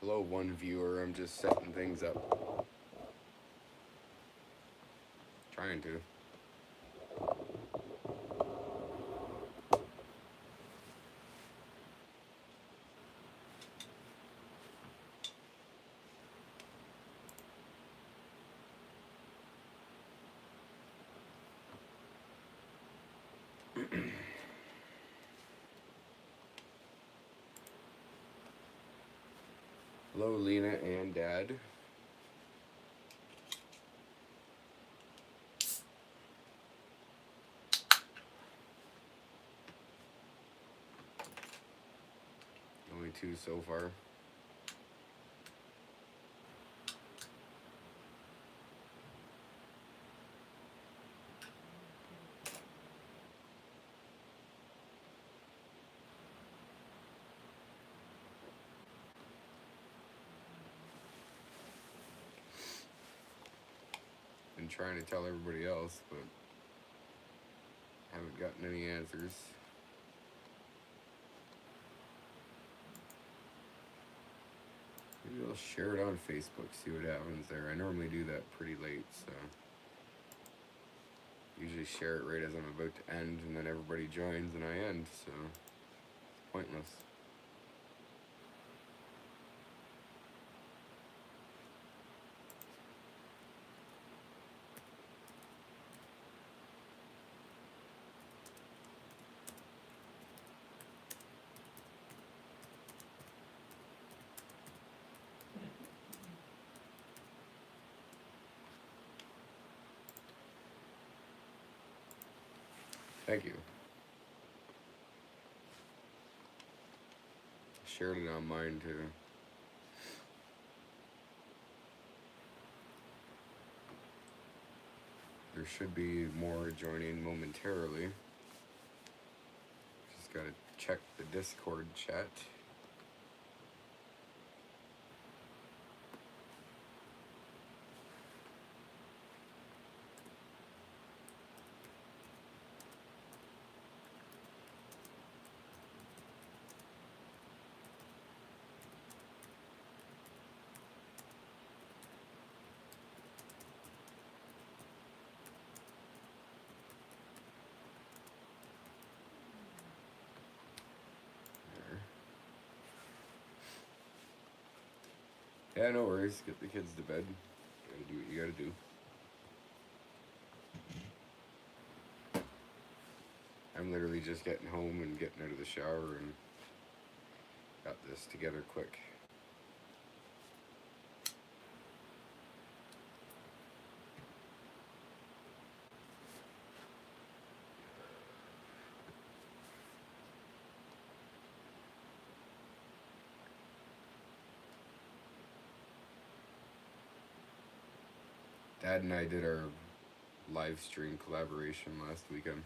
below one viewer. I'm just setting things up. Trying to. Hello, Lena and Dad. Only two so far. Been trying to tell everybody else, but haven't gotten any answers. Maybe I'll share it on Facebook, see what happens there. I normally do that pretty late, so usually share it right as I'm about to end, and then everybody joins and I end, so it's pointless. Thank you. Shared it on mine too. There should be more joining momentarily. Just gotta check the Discord chat. Yeah, no worries. Get the kids to bed. Gotta do what you gotta do. I'm literally just getting home and getting out of the shower and got this together quick. Dad and I did our live stream collaboration last weekend.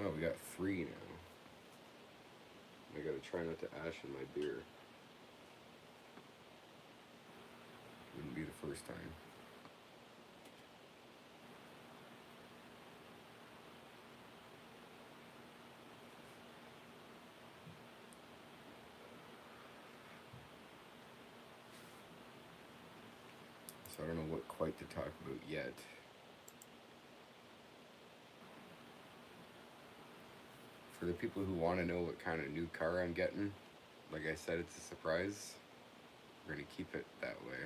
Oh, we got 3 now. I gotta try not to ash in my beer. Wouldn't be the first time. So I don't know what quite to talk about yet. For the people who want to know what kind of new car I'm getting, like I said, it's a surprise. We're gonna keep it that way.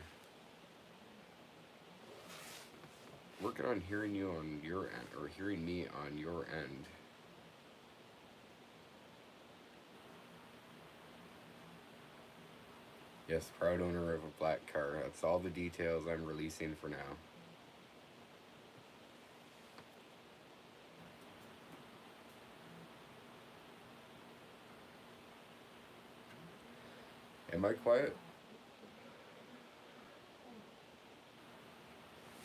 Working on hearing you on your end, or hearing me on your end. Yes, proud owner of a black car. That's all the details I'm releasing for now. Am I quiet?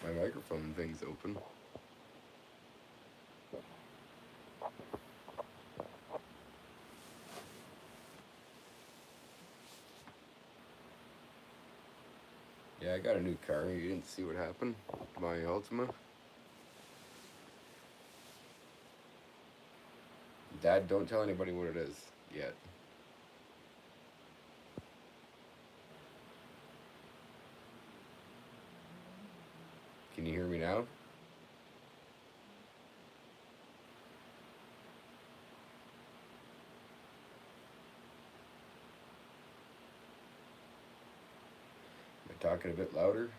My microphone thing's open. Yeah, I got a new car. You didn't see what happened? My Altima. Dad, don't tell anybody what it is yet. Can you hear me now? Am I talking a bit louder?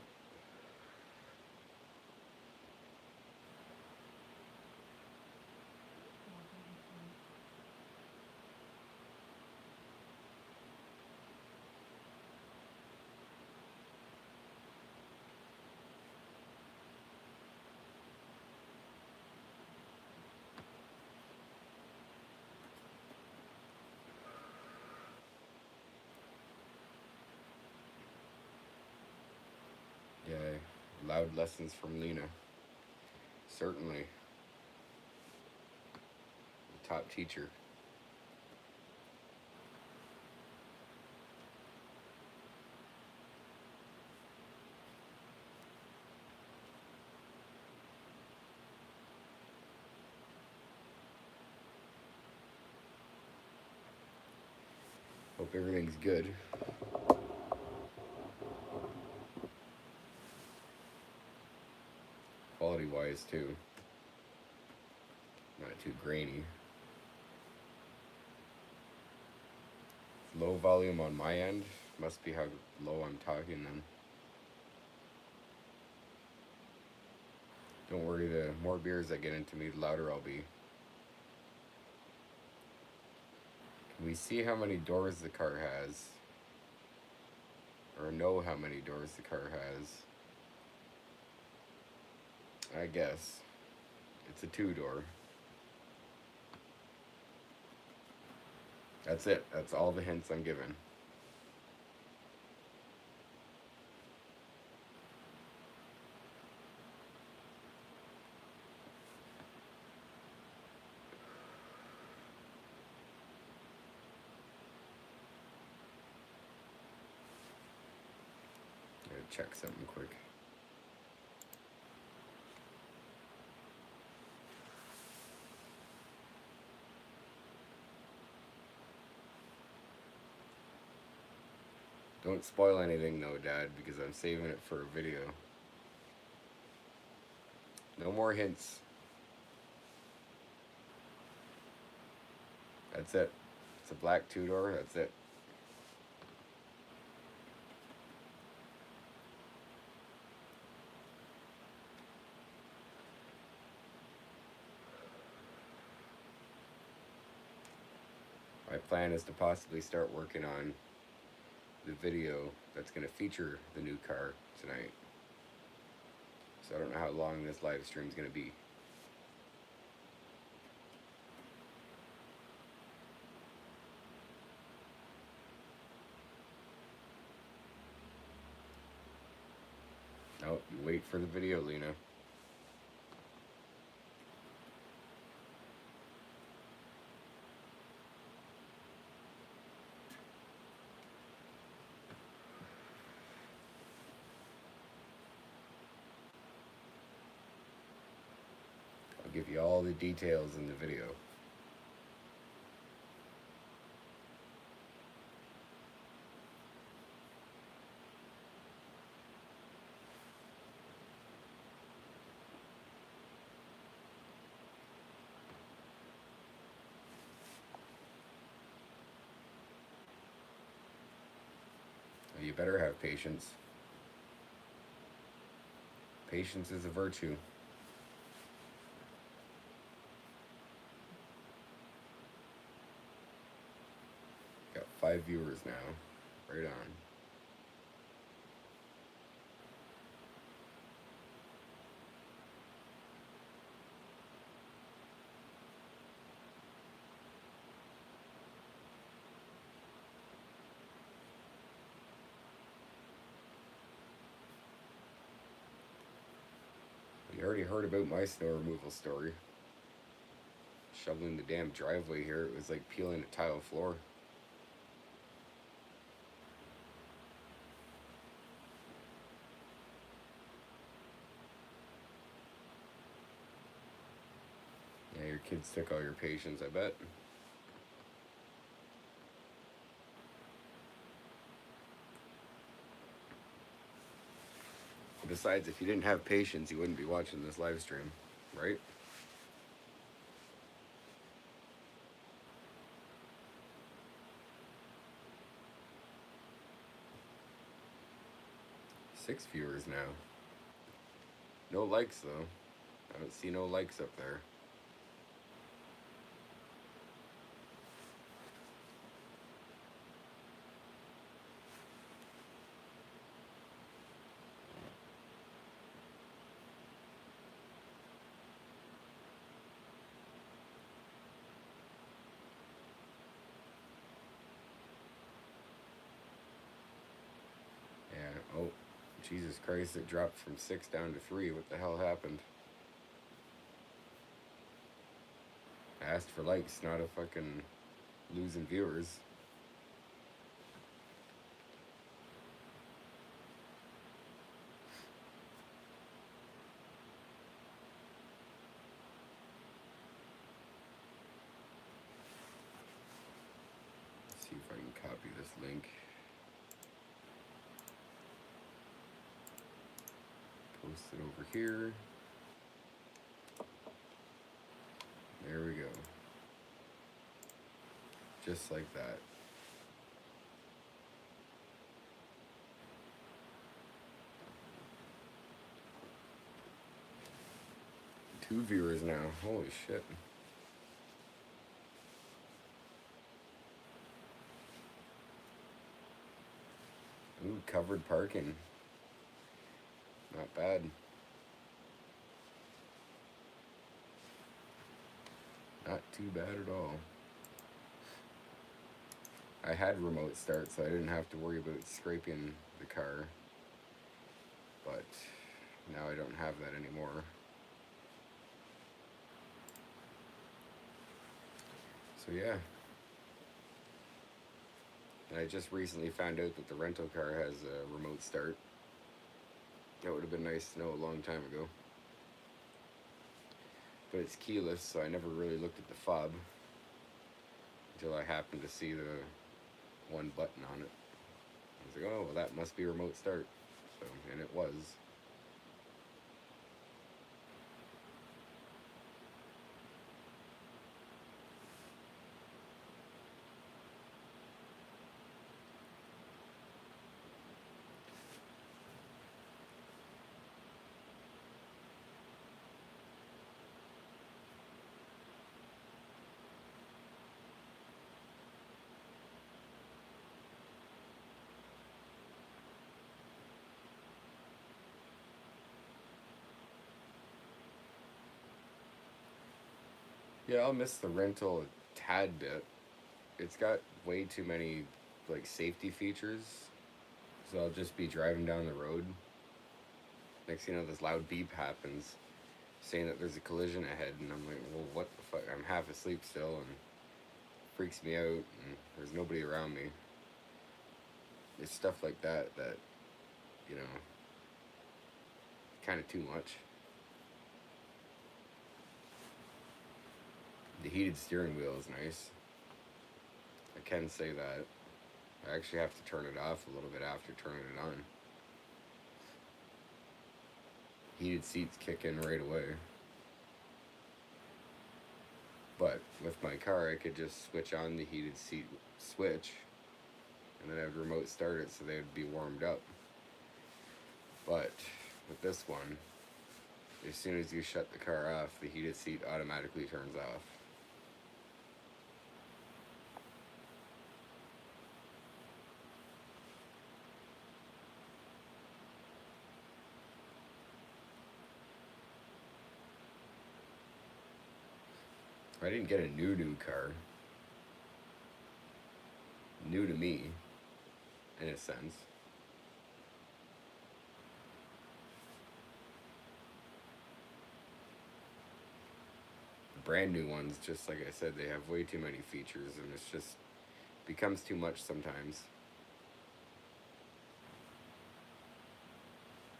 Yeah, loud lessons from Lena. Certainly. The top teacher. Hope everything's good. Quality wise, too. Not too grainy. Low volume on my end. Must be how low I'm talking then. Don't worry, the more beers that get into me, the louder I'll be. Can we see how many doors the car has? Or know how many doors the car has? I guess. It's a 2-door. That's it. That's all the hints I'm given. Gotta check something quick. Don't spoil anything though, Dad, because I'm saving it for a video. No more hints. That's it. It's a black 2-door, that's it. My plan is to possibly start working on the video that's going to feature the new car tonight. So I don't know how long this live stream is going to be. Oh, you wait for the video, Lena. I'll give you all the details in the video. You better have patience. Patience is a virtue. Got 5 viewers now. Right on. already heard about my snow removal story. Shoveling the damn driveway here, it was like peeling a tile floor. Yeah, your kids took all your patience, I bet. Besides, if you didn't have patience, you wouldn't be watching this live stream, right? Six viewers now. No likes, though. I don't see no likes up there. Yeah, oh, Jesus Christ, it dropped from 6 down to 3. What the hell happened? I asked for likes, not a fucking losing viewers. Let's see if I can copy this link. Post it over here. There we go. Just like that. Two viewers now. Holy shit. Ooh, covered parking. Not bad. Not too bad at all. I had remote start, so I didn't have to worry about scraping the car. But now I don't have that anymore. So yeah. And I just recently found out that the rental car has a remote start. That would have been nice to know a long time ago. But it's keyless, so I never really looked at the fob until I happened to see the one button on it. I was like, oh, well, that must be remote start. So, and it was. Yeah, I'll miss the rental a tad bit. It's got way too many like safety features. So I'll just be driving down the road. Next thing you know, this loud beep happens saying that there's a collision ahead, and I'm like, well, what the fuck? I'm half asleep still, and freaks me out, and there's nobody around me. It's stuff like that that, you know, kind of too much. The heated steering wheel is nice. I can say that. I actually have to turn it off a little bit after turning it on. Heated seats kick in right away. But with my car, I could just switch on the heated seat switch, and then I would remote start it so they would be warmed up. But with this one, as soon as you shut the car off, the heated seat automatically turns off. I didn't get a new car. New to me, in a sense. brand new ones, just like I said, they have way too many features, and it's just becomes too much sometimes.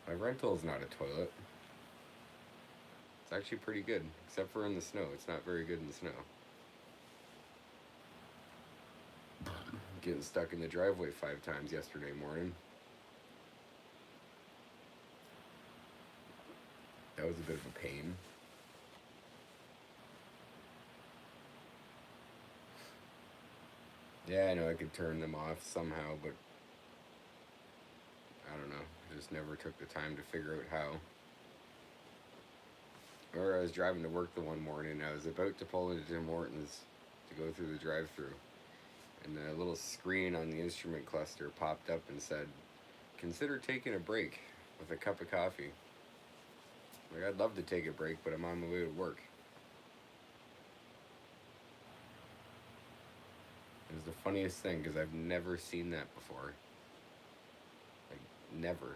My rental is not a toilet. It's actually pretty good, except for in the snow. It's not very good in the snow. Getting stuck in the driveway 5 times yesterday morning. That was a bit of a pain. Yeah, I know I could turn them off somehow, but I don't know. I just never took the time to figure out how. Or I was driving to work the one morning. I was about to pull into Tim Hortons to go through the drive-through, and a little screen on the instrument cluster popped up and said, "Consider taking a break with a cup of coffee." Like, I'd love to take a break, but I'm on my way to work. It was the funniest thing because I've never seen that before. Like, never.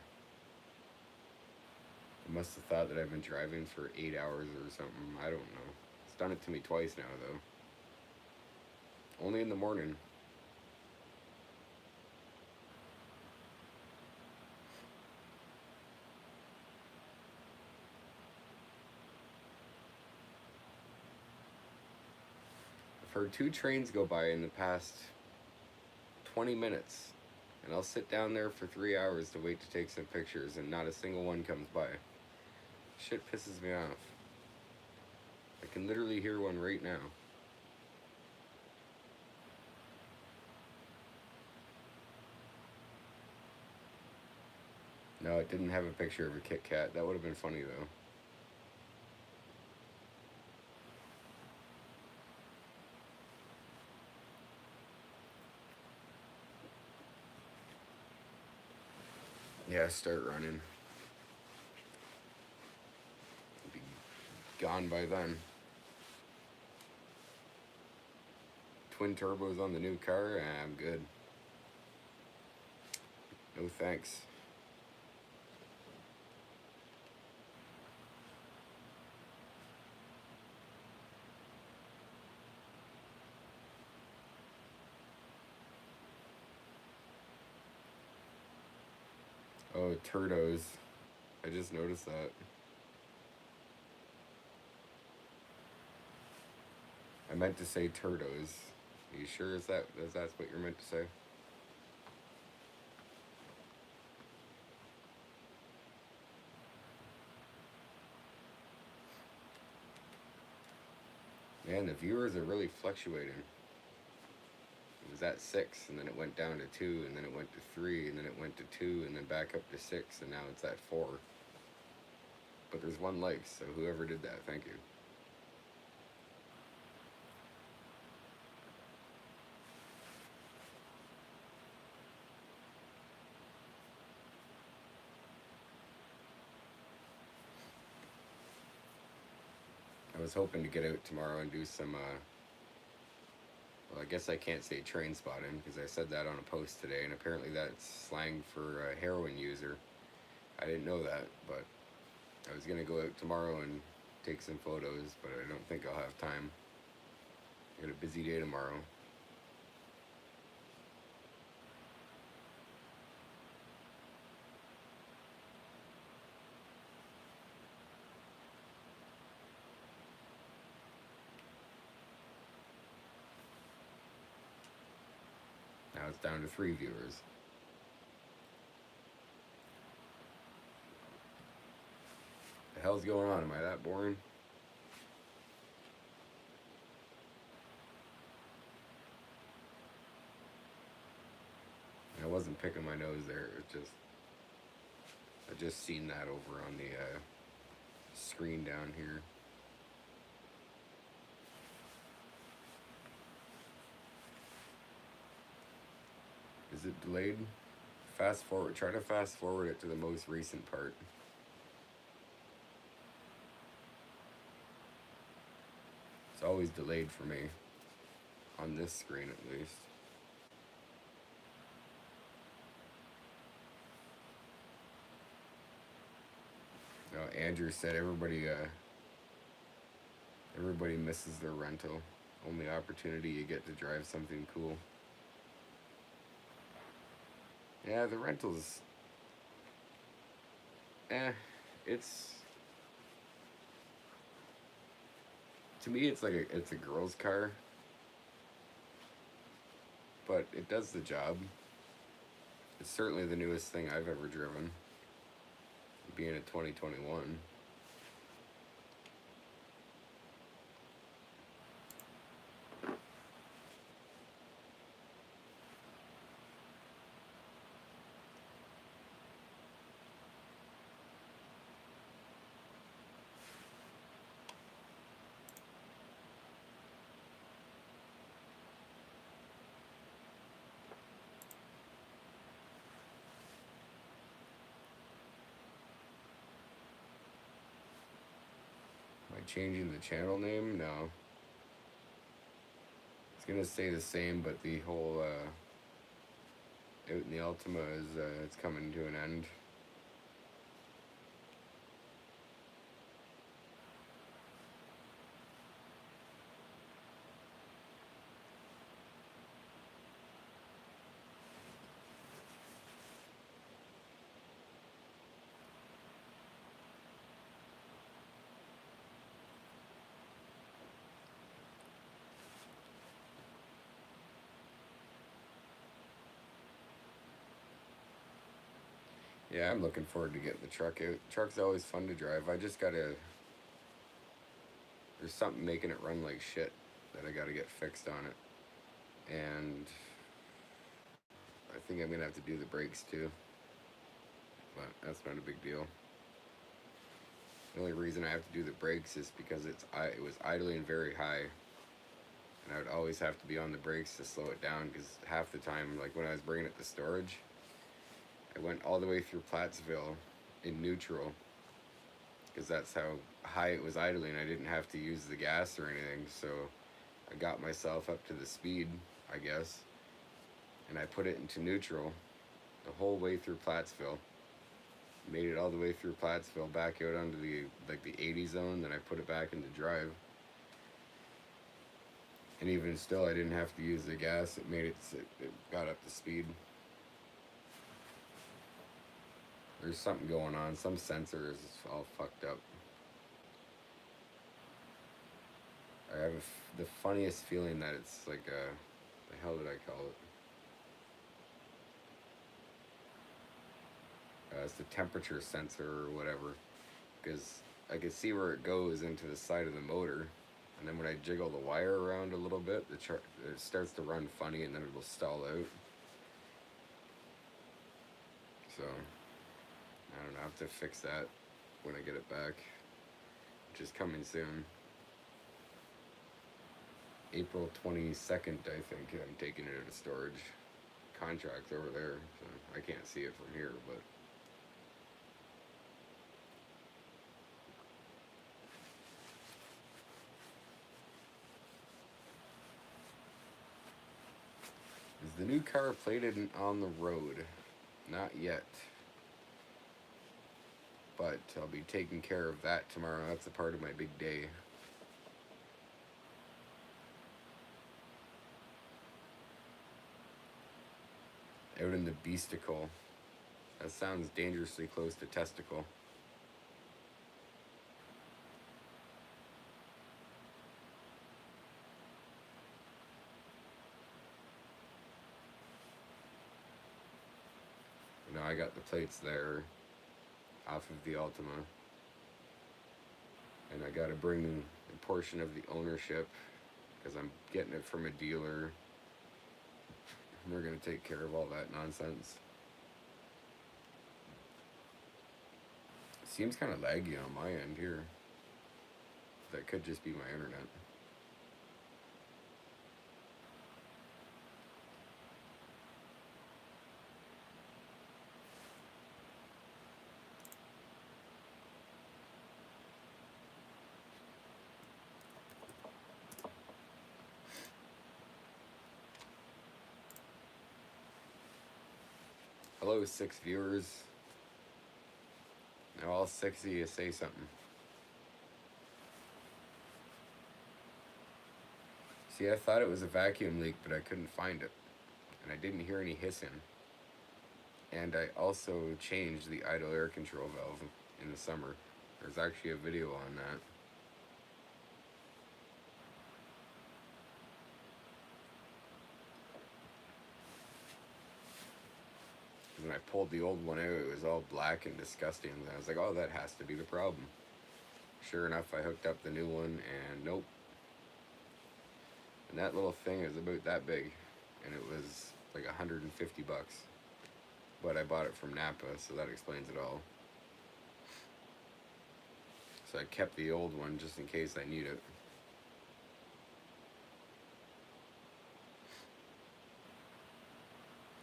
I must have thought that I've been driving for 8 hours or something. I don't know. It's done it to me twice now, though. Only in the morning. I've heard 2 trains go by in the past 20 minutes, and I'll sit down there for 3 hours to wait to take some pictures, and not a single one comes by. Shit pisses me off. I can literally hear one right now. No, it didn't have a picture of a Kit Kat. That would have been funny, though. Yeah, start running. Be gone by then. Twin turbos on the new car? I'm good. No thanks. Oh, turdos. I just noticed that. I meant to say turdos. Are you sure that's what you're meant to say? Man, the viewers are really fluctuating. It was at 6, and then it went down to 2, and then it went to 3, and then it went to 2, and then back up to 6, and now it's at 4. But there's 1 like, so whoever did that, thank you. I was hoping to get out tomorrow and do some, well, I guess I can't say train spotting because I said that on a post today, and apparently that's slang for a heroin user. I didn't know that, but I was going to go out tomorrow and take some photos, but I don't think I'll have time. I got a busy day tomorrow. Now it's down to 3 viewers. The hell's going on? Am I that boring? I wasn't picking my nose there. It just, I just seen that over on the screen down here. Is it delayed? Fast forward. Try to fast forward it to the most recent part. It's always delayed for me. On this screen, at least. Andrew said everybody Everybody misses their rental. Only opportunity you get to drive something cool. Yeah, the rentals. It's to me it's like it's a girl's car, but it does the job. It's certainly the newest thing I've ever driven, being a 2021. Am I changing the channel name? No. It's gonna stay the same, but the whole out in the Altima is it's coming to an end. Yeah, I'm looking forward to getting the truck out. The truck's always fun to drive. I just gotta. There's something making it run like shit that I gotta get fixed on it. And I think I'm gonna have to do the brakes too. But that's not a big deal. The only reason I have to do the brakes is because it was idling very high, and I would always have to be on the brakes to slow it down. Because half the time, like when I was bringing it to storage, I went all the way through Plattsville in neutral, because that's how high it was idling. I didn't have to use the gas or anything, so I got myself up to the speed, I guess, and I put it into neutral the whole way through Plattsville. Made it all the way through Plattsville, back out onto the 80 zone. Then I put it back into drive, and even still, I didn't have to use the gas. It got up to speed. There's something going on. Some sensor is all fucked up. I have the funniest feeling that it's like the hell did I call it? It's the temperature sensor or whatever, because I can see where it goes into the side of the motor, and then when I jiggle the wire around a little bit, it starts to run funny, and then it'll stall out. So I don't know. I have to fix that when I get it back, which is coming soon. April 22nd, I think. I'm taking it out of storage. Contract over there, so I can't see it from here, but. Is the new car plated on the road? Not yet. But I'll be taking care of that tomorrow. That's a part of my big day. Out in the beasticle. That sounds dangerously close to testicle. You know, I got the plates there off of the Altima. And I gotta bring a portion of the ownership because I'm getting it from a dealer. And they're gonna take care of all that nonsense. It seems kind of laggy on my end here. That could just be my internet. Hello, 6 viewers. Now all 6 of you say something. See, I thought it was a vacuum leak, but I couldn't find it. And I didn't hear any hissing. And I also changed the idle air control valve in the summer. There's actually a video on that. When I pulled the old one out, it was all black and disgusting. And I was like, oh, that has to be the problem. Sure enough, I hooked up the new one, and nope. And that little thing is about that big, and it was like 150 bucks. But I bought it from Napa, so that explains it all. So I kept the old one just in case I need it.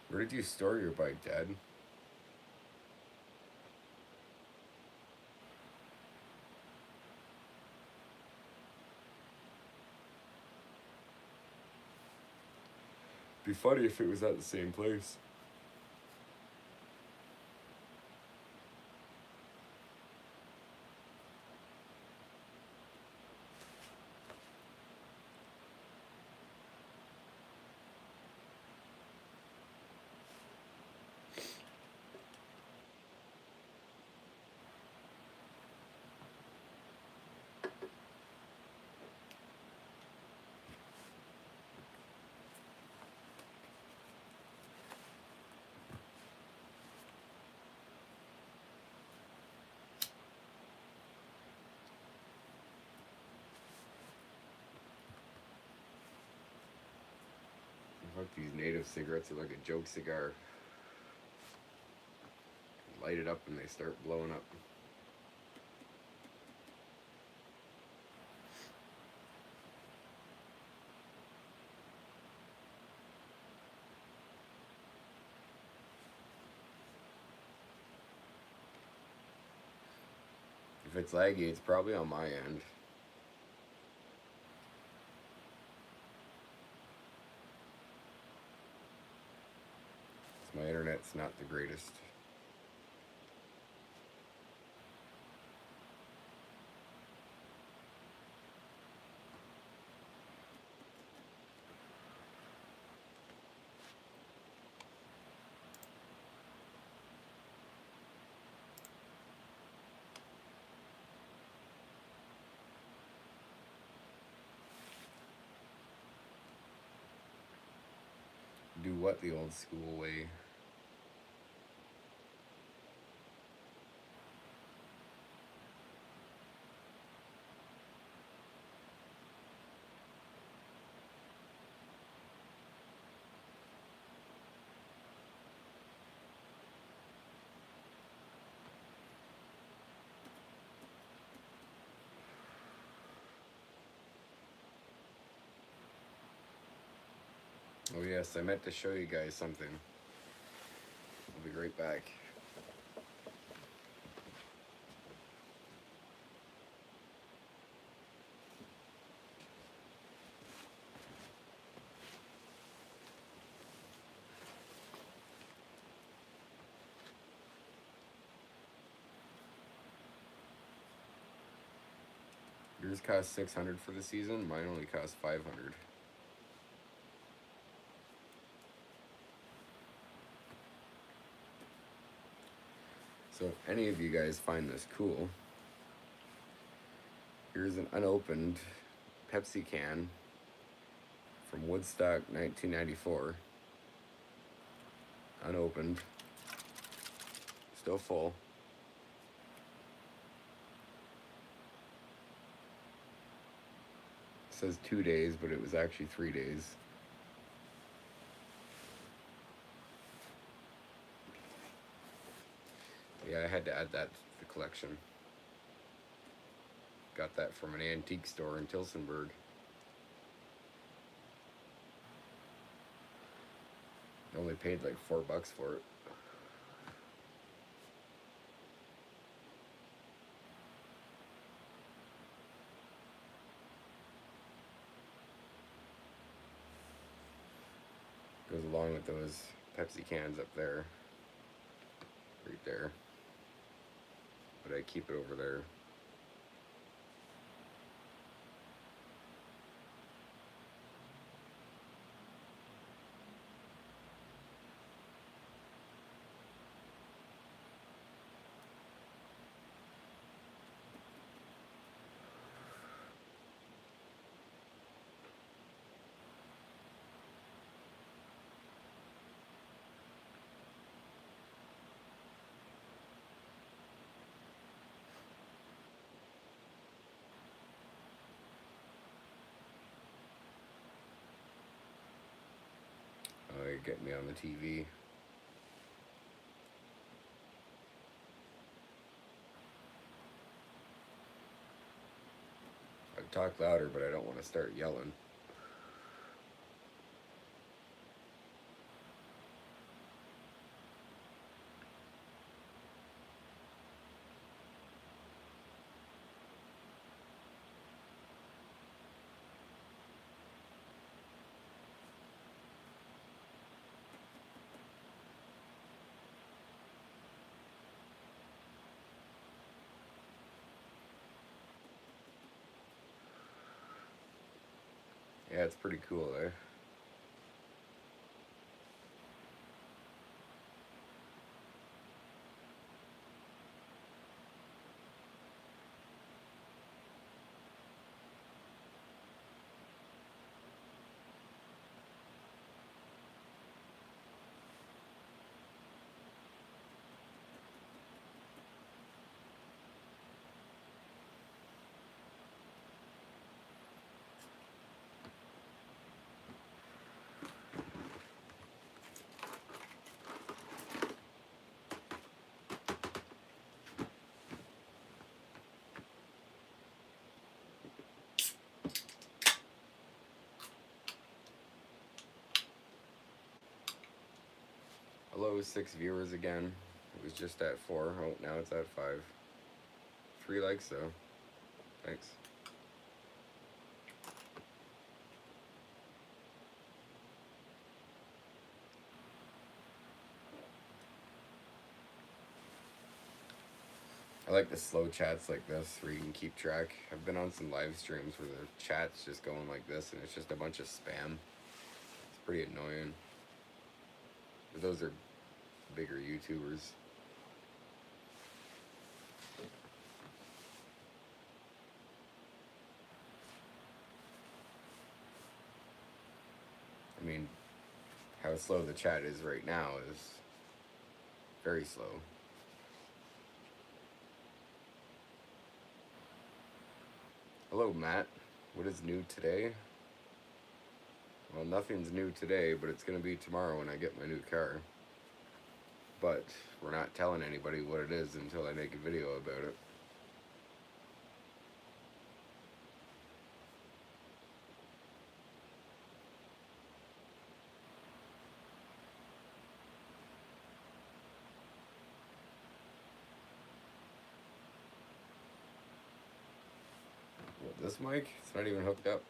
Where did you store your bike, Dad? Be funny if it was at the same place. Fuck, these native cigarettes are like a joke cigar. Light it up and they start blowing up. If it's laggy, it's probably on my end. My internet's not the greatest. Do what the old school way? Oh yes, I meant to show you guys something. I'll be right back. Yours cost $600 for the season. Mine only cost $500. So if any of you guys find this cool, here's an unopened Pepsi can from Woodstock 1994. Unopened. Still full. It says 2 days, but it was actually 3 days. Yeah, I had to add that to the collection. Got that from an antique store in Tillsonburg. Only paid like $4 for it. Goes along with those Pepsi cans up there. Right there. But I keep it over there. getting me on the TV. I'd talk louder, but I don't want to start yelling. Yeah, it's pretty cool, eh? Hello, 6 viewers again. It was just at 4. Oh, now it's at 5. 3 likes though. Thanks. I like the slow chats like this where you can keep track. I've been on some live streams where the chat's just going like this and it's just a bunch of spam. It's pretty annoying. But those are bigger YouTubers. I mean, how slow the chat is right now is very slow. Hello, Matt. What is new today? Well, nothing's new today, but it's going to be tomorrow when I get my new car. But we're not telling anybody what it is until I make a video about it. What, this mic? It's not even hooked up.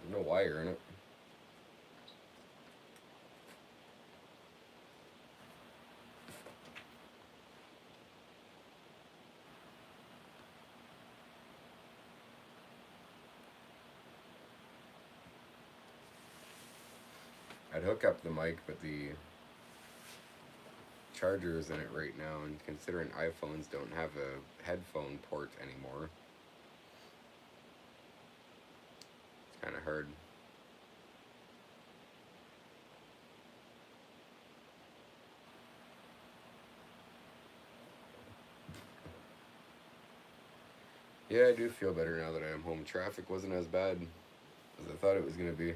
There's no wire in it. I'd hook up the mic, but the charger is in it right now, and considering iPhones don't have a headphone port anymore, it's kind of hard. Yeah, I do feel better now that I'm home. Traffic wasn't as bad as I thought it was going to be.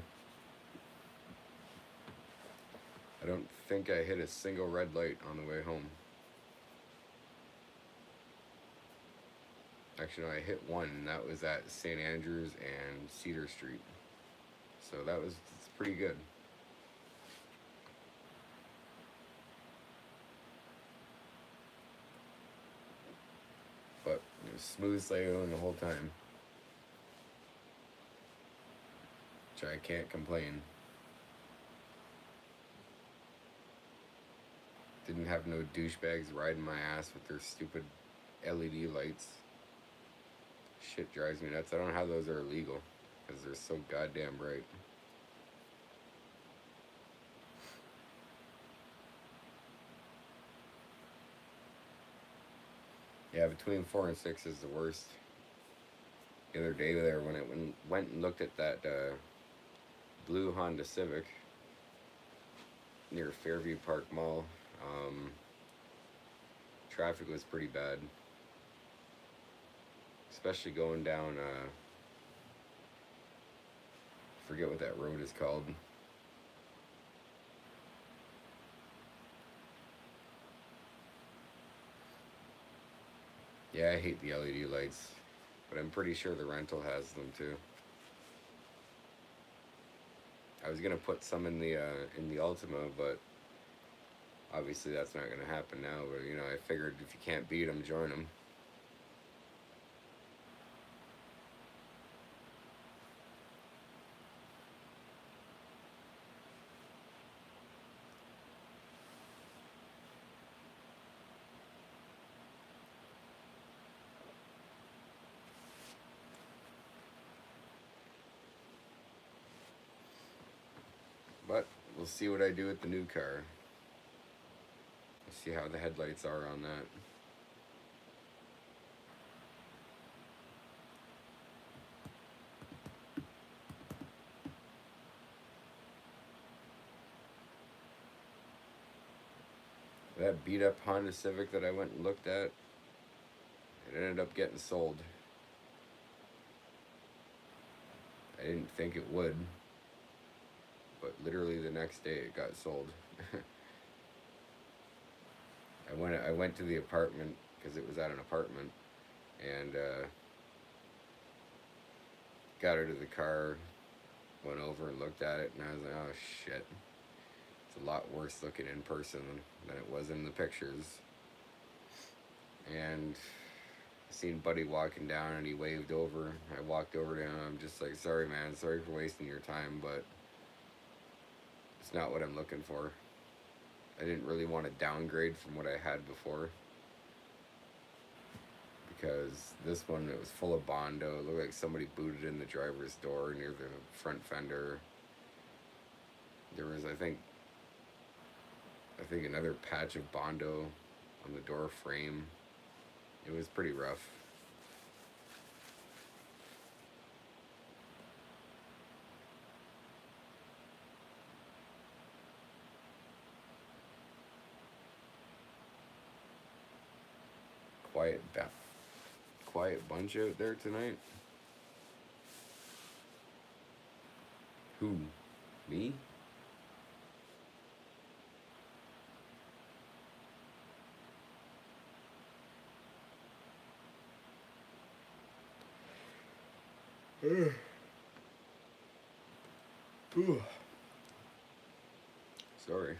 I don't think I hit a single red light on the way home. Actually, no, I hit one, and that was at St. Andrews and Cedar Street. So it's pretty good. But it was smooth sailing the whole time. Which I can't complain. Didn't have no douchebags riding my ass with their stupid LED lights. Shit drives me nuts. I don't know how those are illegal, because they're so goddamn bright. Yeah, between 4 and 6 is the worst. The other day there, when I went and looked at that blue Honda Civic near Fairview Park Mall, traffic was pretty bad. Especially going down, forget what that road is called. Yeah, I hate the LED lights, but I'm pretty sure the rental has them too. I was gonna put some in the Ultima, but obviously that's not gonna happen now. But you know, I figured if you can't beat them, join them. But we'll see what I do with the new car. See how the headlights are on that. That beat up Honda Civic that I went and looked at, it ended up getting sold. I didn't think it would, but literally the next day it got sold. I went to the apartment because it was at an apartment, and got her to the car, went over and looked at it, and I was like, oh shit, it's a lot worse looking in person than it was in the pictures. And I seen Buddy walking down, and he waved over. I walked over to him. I'm just like, sorry man, sorry for wasting your time, but it's not what I'm looking for. I didn't really want to downgrade from what I had before, because this one, it was full of Bondo. It looked like somebody booted in the driver's door near the front fender. There was, I think another patch of Bondo on the door frame. It was pretty rough. Quiet bunch out there tonight. Who? Me? Sorry.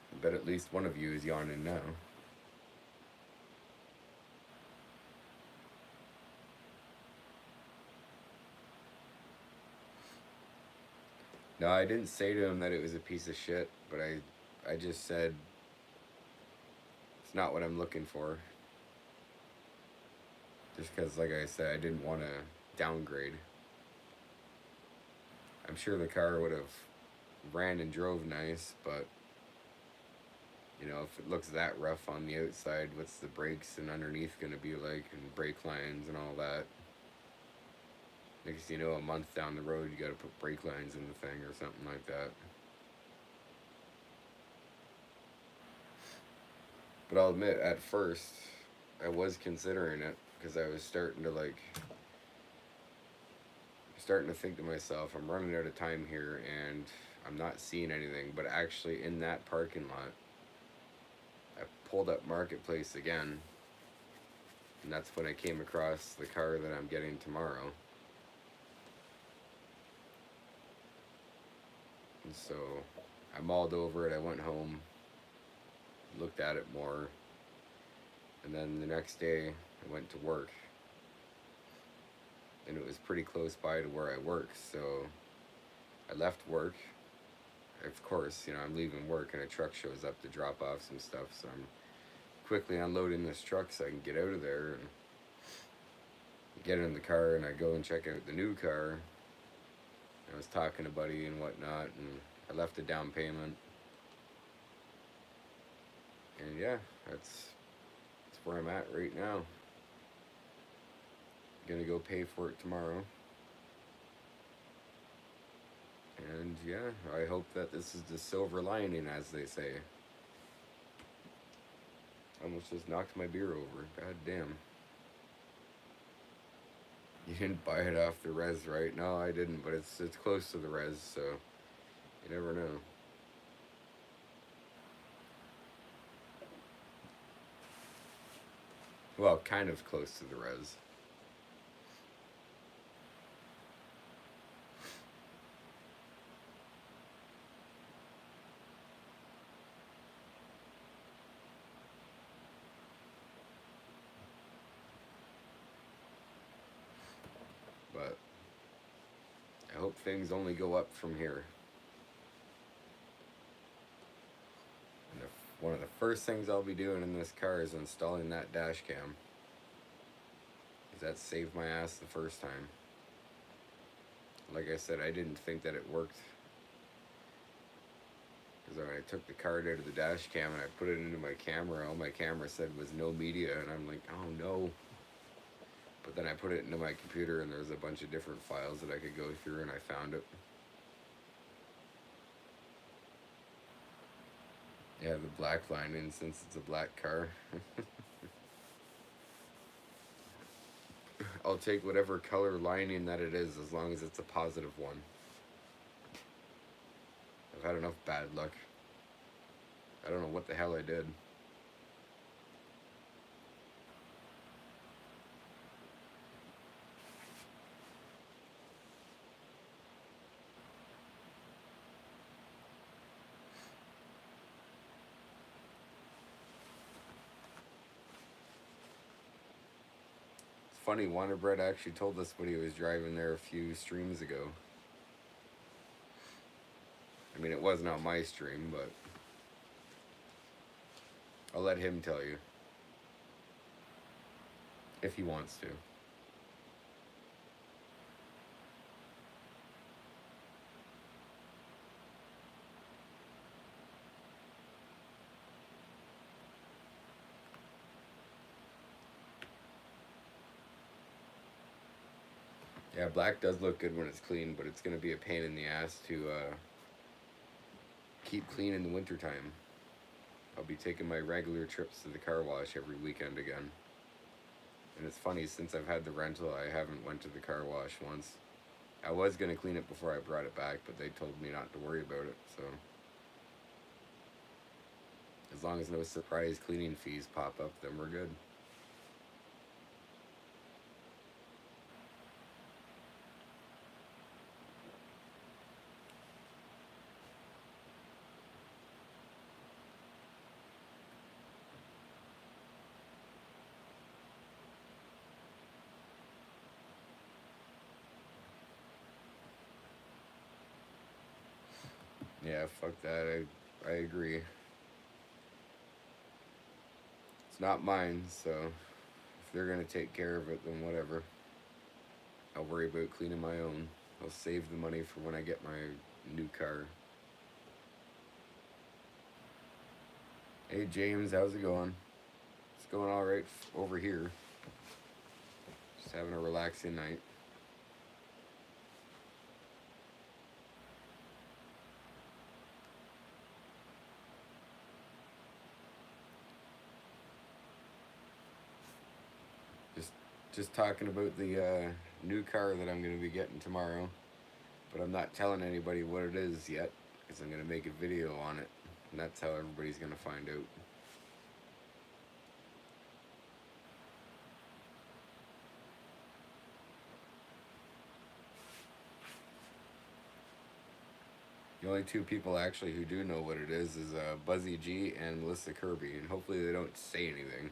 I bet at least one of you is yawning now. No, I didn't say to him that it was a piece of shit, but I just said it's not what I'm looking for. Just because, like I said, I didn't want to downgrade. I'm sure the car would have ran and drove nice, but you know, if it looks that rough on the outside, what's the brakes and underneath going to be like, and brake lines and all that? Next you know, a month down the road, you got to put brake lines in the thing or something like that. But I'll admit, at first, I was considering it because I was starting to think to myself, I'm running out of time here and I'm not seeing anything. But actually, in that parking lot, I pulled up Marketplace again, and that's when I came across the car that I'm getting tomorrow. And so I mulled over it. I went home, looked at it more, and then the next day I went to work, and it was pretty close by to where I work. So I left work. Of course, you know, I'm leaving work and a truck shows up to drop off some stuff, so I'm quickly unloading this truck so I can get out of there and get in the car, and I go and check out the new car. I was talking to Buddy and whatnot, and I left a down payment. And yeah, that's where I'm at right now. Gonna go pay for it tomorrow. And yeah, I hope that this is the silver lining, as they say. Almost just knocked my beer over. God damn. You didn't buy it off the res, right? No, I didn't, but it's close to the res, so you never know. Well, kind of close to the res. But I hope things only go up from here. And one of the first things I'll be doing in this car is installing that dash cam. Because that saved my ass the first time. Like I said, I didn't think that it worked. Because when I took the card out of the dash cam and I put it into my camera, all my camera said was no media. And I'm like, oh no. But then I put it into my computer and there's a bunch of different files that I could go through and I found it. Yeah, the black lining since it's a black car. I'll take whatever color lining that it is as long as it's a positive one. I've had enough bad luck. I don't know what the hell I did. It's funny, Wonder Bread actually told us when he was driving there a few streams ago. I mean, it wasn't on my stream, but I'll let him tell you. If he wants to. Yeah, black does look good when it's clean, but it's going to be a pain in the ass to keep clean in the wintertime. I'll be taking my regular trips to the car wash every weekend again. And it's funny, since I've had the rental, I haven't went to the car wash once. I was going to clean it before I brought it back, but they told me not to worry about it, so... As long as no surprise cleaning fees pop up, then we're good. Yeah, fuck that. I agree. It's not mine, so if they're gonna take care of it, then whatever. I'll worry about cleaning my own. I'll save the money for when I get my new car. Hey James, how's it going? It's going alright over here. Just having a relaxing night. Just talking about the new car that I'm going to be getting tomorrow. But I'm not telling anybody what it is yet, because I'm going to make a video on it. And that's how everybody's going to find out. The only two people actually who do know what it is Buzzy G and Melissa Kirby. And hopefully they don't say anything.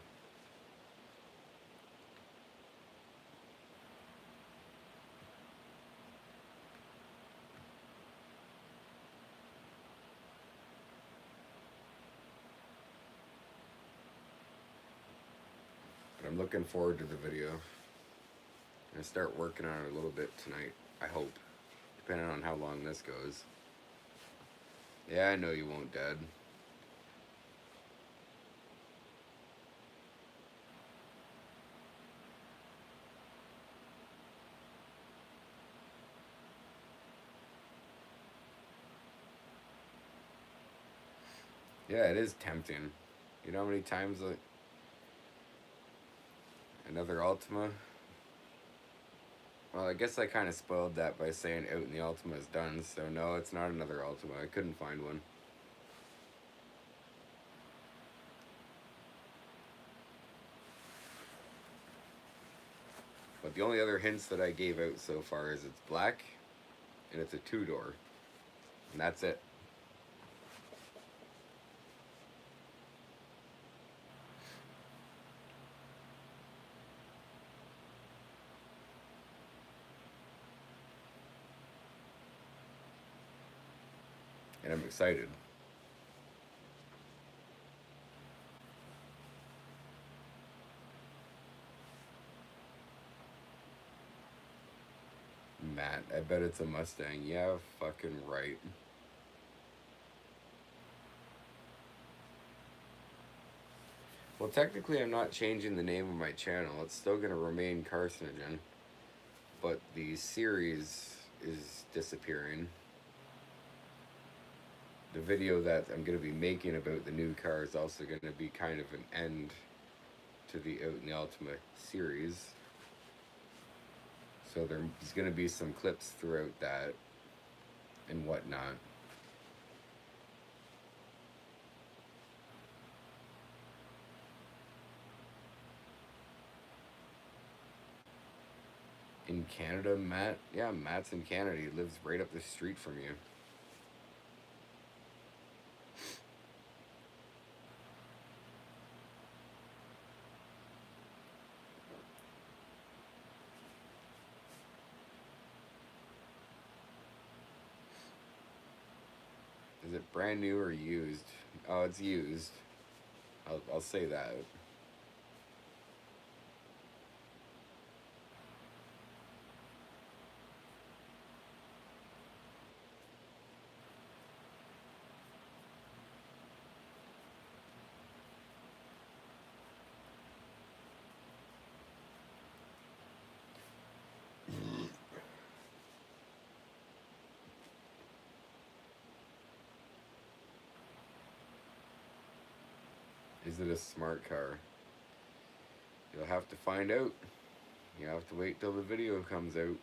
But I'm looking forward to the video. I'm going to start working on it a little bit tonight, I hope. Depending on how long this goes. Yeah, I know you won't, Dad. Yeah, it is tempting. You know how many times another Altima? Well, I guess I kind of spoiled that by saying out and the Altima is done, so no, it's not another Altima. I couldn't find one. But the only other hints that I gave out so far is it's black and it's a two-door. And that's it. And I'm excited. Matt, I bet it's a Mustang. Yeah, fucking right. Well, technically, I'm not changing the name of my channel. It's still going to remain Carcinogen. But the series is disappearing. The video that I'm going to be making about the new car is also going to be kind of an end to the Out in the Ultima series. So there's going to be some clips throughout that and whatnot. In Canada, Matt? Yeah, Matt's in Canada. He lives right up the street from you. Is it brand new or used? Oh, it's used. I'll say that. Is it a smart car? You'll have to find out. You have to wait till the video comes out.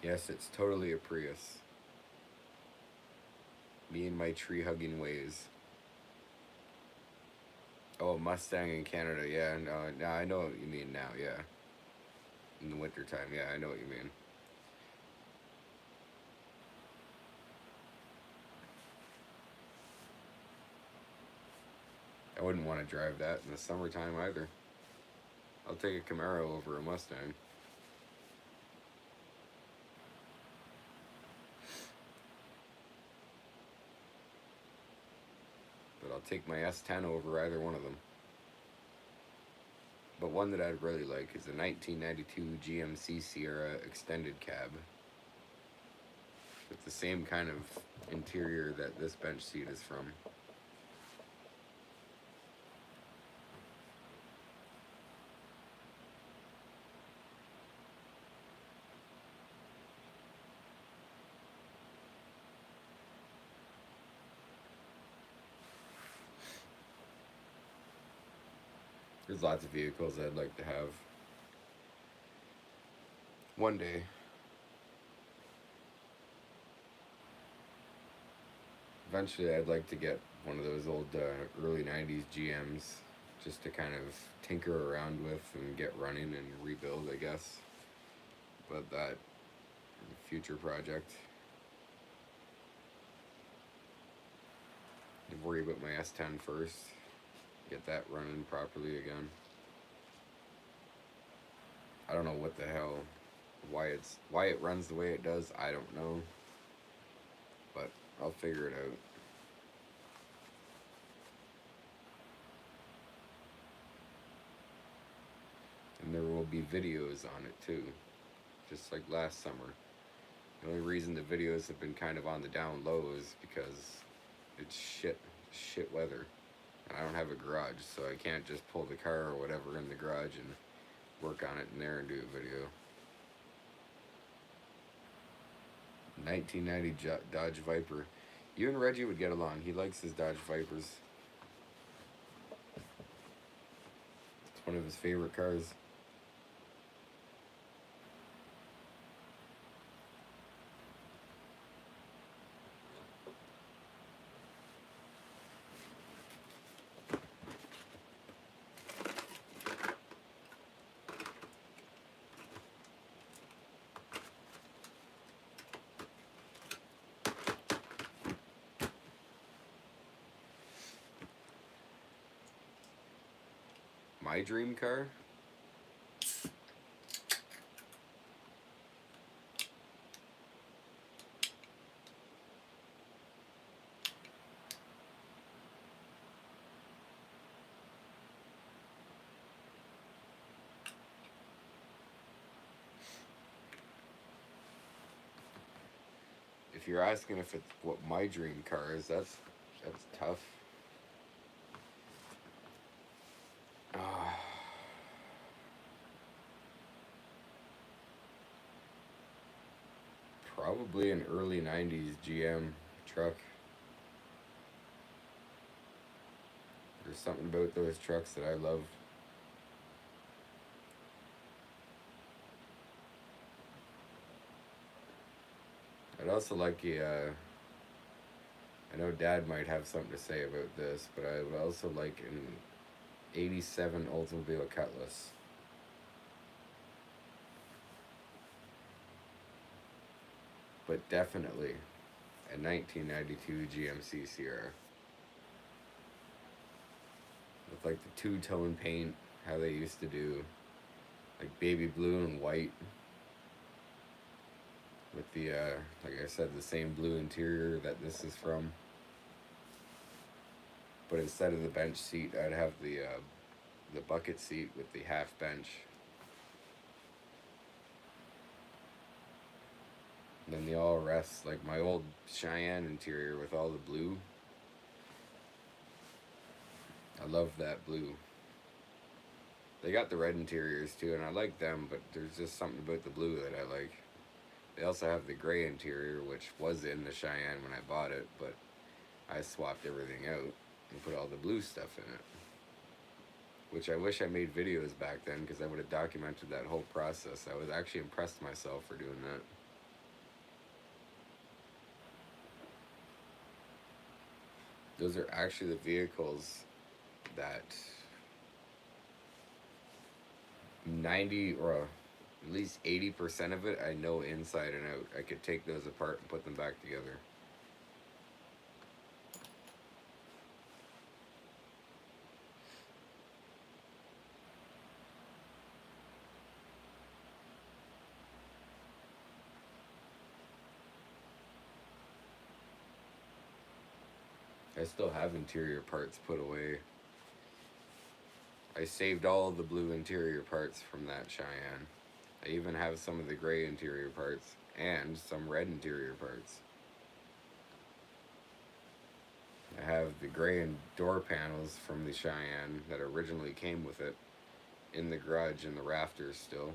Yes, it's totally a Prius. Me and my tree-hugging ways. Oh, Mustang in Canada, yeah. No, I know what you mean now, yeah. In the wintertime, yeah, I know what you mean. I wouldn't want to drive that in the summertime either. I'll take a Camaro over a Mustang. But I'll take my S10 over either one of them. But one that I'd really like is a 1992 GMC Sierra extended cab. With the same kind of interior that this bench seat is from. There's lots of vehicles I'd like to have. One day. Eventually I'd like to get one of those old early 90s GMs just to kind of tinker around with and get running and rebuild, I guess. But that future project. I'd worry about my S10 first. Get that running properly again. I don't know what the hell, why it runs the way it does, I don't know. But I'll figure it out. And there will be videos on it too, just like last summer. The only reason the videos have been kind of on the down low is because it's shit weather. And I don't have a garage, so I can't just pull the car or whatever in the garage and work on it in there and do a video. 1990 Dodge Viper. You and Reggie would get along. He likes his Dodge Vipers. It's one of his favorite cars. my dream car? If you're asking if it's what my dream car is, that's tough. Probably an early 90s GM truck. There's something about those trucks that I love. I'd also like a, I know Dad might have something to say about this, but I would also like an 87 Oldsmobile Cutlass. But definitely a 1992 GMC Sierra. With like the two-tone paint, how they used to do, like baby blue and white. With the, like I said, the same blue interior that this is from. But instead of the bench seat, I'd have the bucket seat with the half bench. And then the all rest, like my old Cheyenne interior with all the blue. I love that blue. They got the red interiors too, and I like them, but there's just something about the blue that I like. They also have the gray interior, which was in the Cheyenne when I bought it, but I swapped everything out and put all the blue stuff in it. Which I wish I made videos back then, because I would have documented that whole process. I was actually impressed myself for doing that. Those are actually the vehicles that 90 or at least 80% of it I know inside and out. I could take those apart and put them back together. I still have interior parts put away. I saved all of the blue interior parts from that Cheyenne. I even have some of the gray interior parts and some red interior parts. I have the gray and door panels from the Cheyenne that originally came with it in the garage in the rafters still.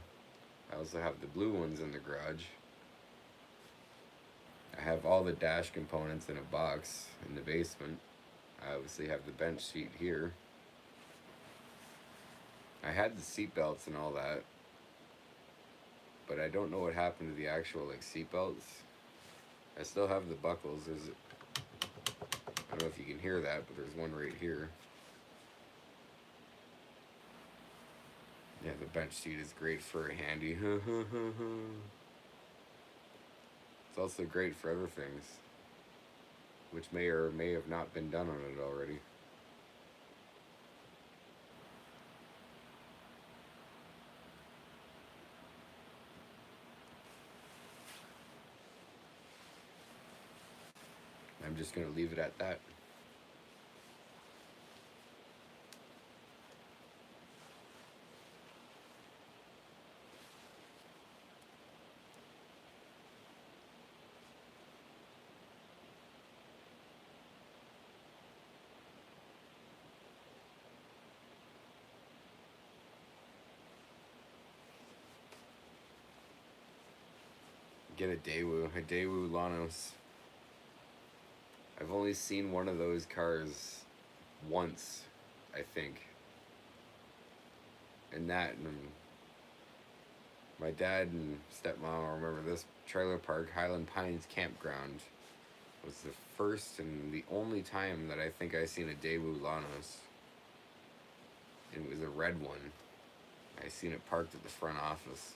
I also have the blue ones in the garage. I have all the dash components in a box in the basement. I obviously have the bench seat here. I had the seat belts and all that, but I don't know what happened to the actual like seat belts. I still have the buckles. I don't know if you can hear that, but there's one right here. Yeah, the bench seat is great for handy. It's also great for other things, which may or may have not been done on it already. I'm just going to leave it at that. Get a Daewoo Lanos. I've only seen one of those cars once, I think. And that, and my dad and stepmom remember this trailer park, Highland Pines Campground, was the first and the only time that I think I seen a Daewoo Lanos. And it was a red one. I seen it parked at the front office.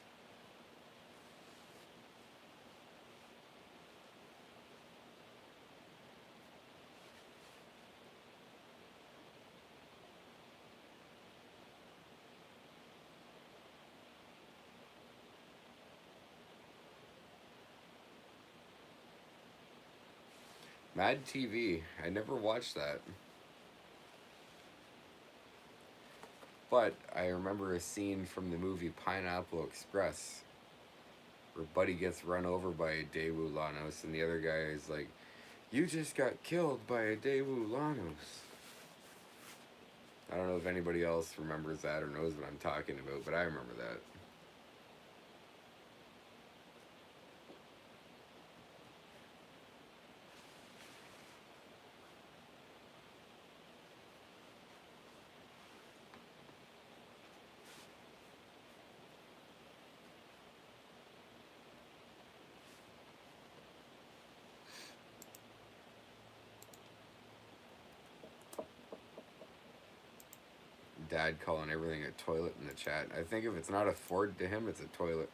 Mad TV. I never watched that. But I remember a scene from the movie Pineapple Express where Buddy gets run over by a Daewoo Lanos and the other guy is like, "You just got killed by a Daewoo Lanos." I don't know if anybody else remembers that or knows what I'm talking about, but I remember that. Dad calling everything a toilet in the chat. I think if it's not a Ford to him, it's a toilet.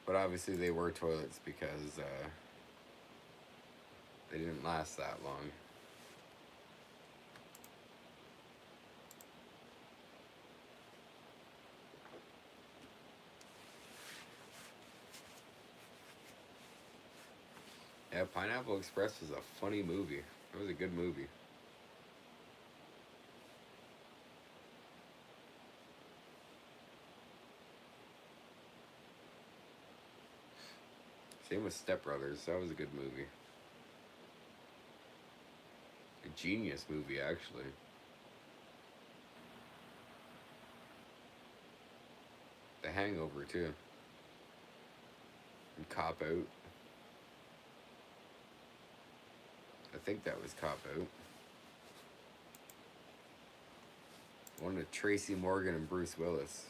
But obviously they were toilets because they didn't last that long. Yeah, Pineapple Express was a funny movie. It was a good movie. Same with Step Brothers. That was a good movie. A genius movie, actually. The Hangover, too. And Cop Out. I think that was Cop Out. One with Tracy Morgan and Bruce Willis.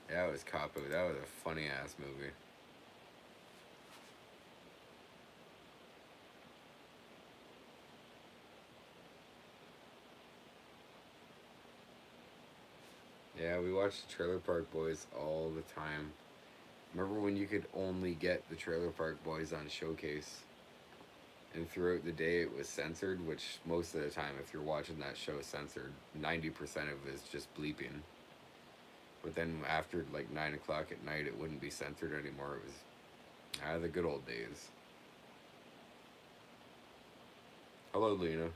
Yeah, it was Cop Out. That was a funny ass movie. Yeah, we watched the Trailer Park Boys all the time. Remember when you could only get the Trailer Park Boys on Showcase? And throughout the day it was censored, which most of the time, if you're watching that show censored, 90% of it is just bleeping. But then after like 9 o'clock at night, it wouldn't be censored anymore. It was the good old days. Hello, Lena.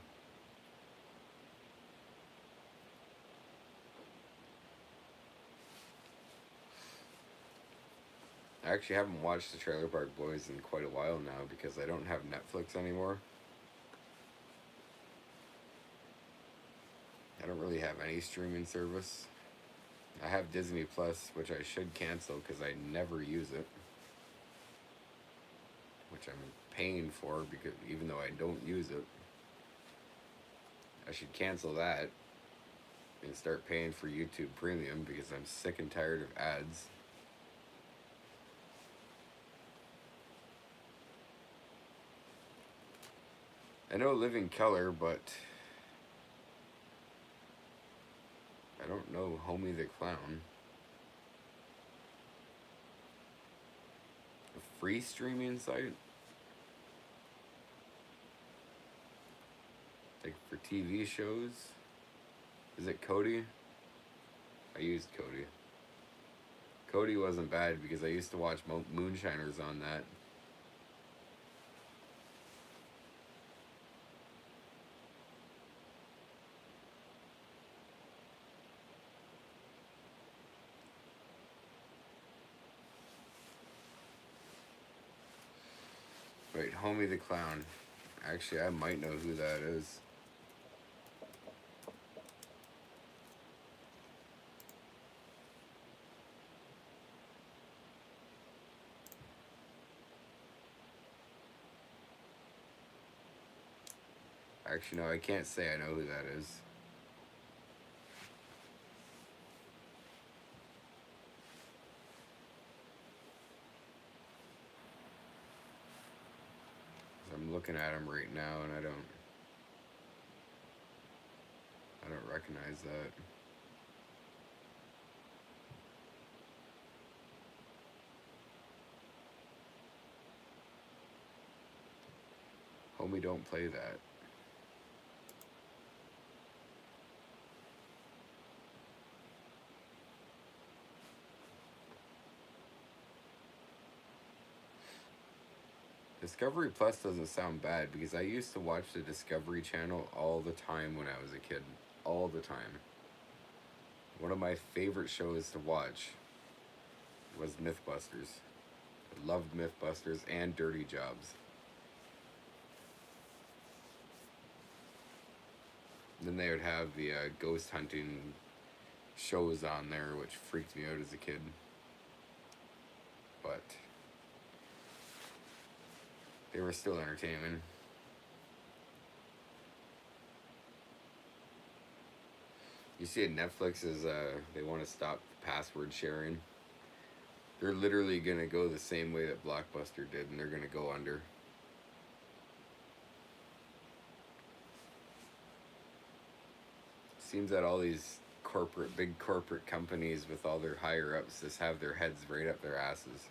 I actually haven't watched the Trailer Park Boys in quite a while now because I don't have Netflix anymore. I don't really have any streaming service. I have Disney Plus, which I should cancel because I never use it. Which I'm paying for because even though I don't use it. I should cancel that and start paying for YouTube Premium because I'm sick and tired of ads. I know Living Color, but I don't know Homie the Clown. A free streaming site? Like for TV shows? Is it Kodi? I used Kodi. Kodi wasn't bad because I used to watch Moonshiners on that. Wait, Homie the Clown. Actually, I might know who that is. Actually, no, I can't say I know who that is. I'm looking at him right now and I don't. I don't recognize that. Homie, don't play that. Discovery Plus doesn't sound bad because I used to watch the Discovery Channel all the time when I was a kid. All the time. One of my favorite shows to watch was Mythbusters. I loved Mythbusters and Dirty Jobs. Then they would have the ghost hunting shows on there, which freaked me out as a kid. But they were still entertaining. You see, Netflix is they want to stop password sharing. They're literally gonna go the same way that Blockbuster did, and they're gonna go under. Seems that all these big corporate companies with all their higher ups just have their heads right up their asses.